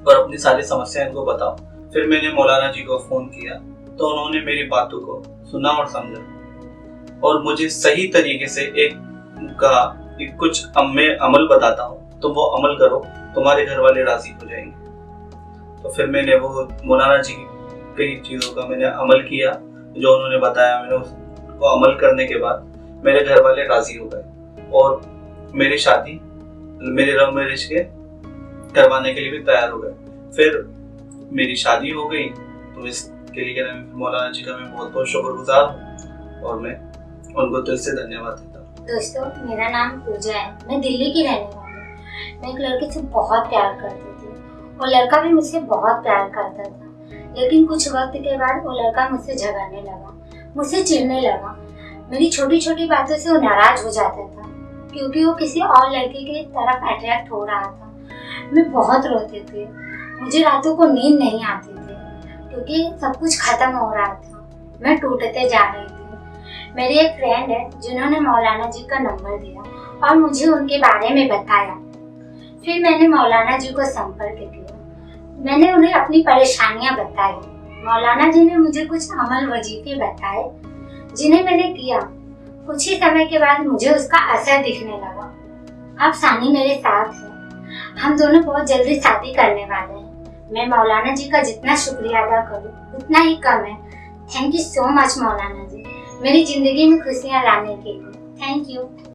और अपनी सारी समस्याएं इनको बताओ। फिर मैंने मौलाना जी को फोन किया, तो उन्होंने मेरी बातों को सुना और समझा और मुझे सही तरीके से एक कहा कि कुछ मैं अमल बताता हूँ, तुम वो अमल करो, तुम्हारे घर वाले राजी हो जाएंगे। तो फिर मैंने वो मौलाना जी की कई चीज़ों का मैंने अमल किया, जो उन्होंने बताया। मैंने उसको अमल करने के बाद मेरे घर वाले राजी हो गए और मेरी शादी मेरे लव मैरिज के करवाने के लिए भी तैयार हो गए। फिर मेरी शादी हो गई, तो इसके लिए मौलाना जी का मैं बहुत बहुत शुक्रगुजार हूँ और मैं उनको दिल से धन्यवाद देता हूँ। दोस्तों, मेरा नाम पूजा है। मैं दिल्ली की रहने वाली हूँ। मैं एक लड़के से बहुत प्यार करती थी वो लड़का भी मुझसे बहुत प्यार करता था, लेकिन कुछ वक्त के बाद वो लड़का मुझसे झगड़ने लगा, मुझसे चिढ़ने लगा। मेरी छोटी छोटी बातों से वो नाराज हो जाता था, क्योंकि वो किसी और लड़के की तरफ अट्रैक्ट हो रहा था। मैं बहुत रोती थी, मुझे रातों को नींद नहीं आती थी, क्योंकि सब कुछ खत्म हो रहा था, मैं टूटते जा रही थी। मेरी एक फ्रेंड है जिन्होंने मौलाना जी का नंबर दिया और मुझे उनके बारे में बताया। फिर मैंने मौलाना जी को संपर्क किया, मैंने उन्हें अपनी परेशानियां बताई। मौलाना जी ने मुझे कुछ अमल वजीफे बताए, जिन्हें मैंने किया। कुछ ही समय के बाद मुझे उसका असर दिखने लगा। अब सानी मेरे साथ है, हम दोनों बहुत जल्दी शादी करने वाले हैं। मैं मौलाना जी का जितना शुक्रिया अदा करूं उतना ही कम है। थैंक यू सो मच मौलाना जी, मेरी जिंदगी में खुशियां लाने के लिए। Thank you.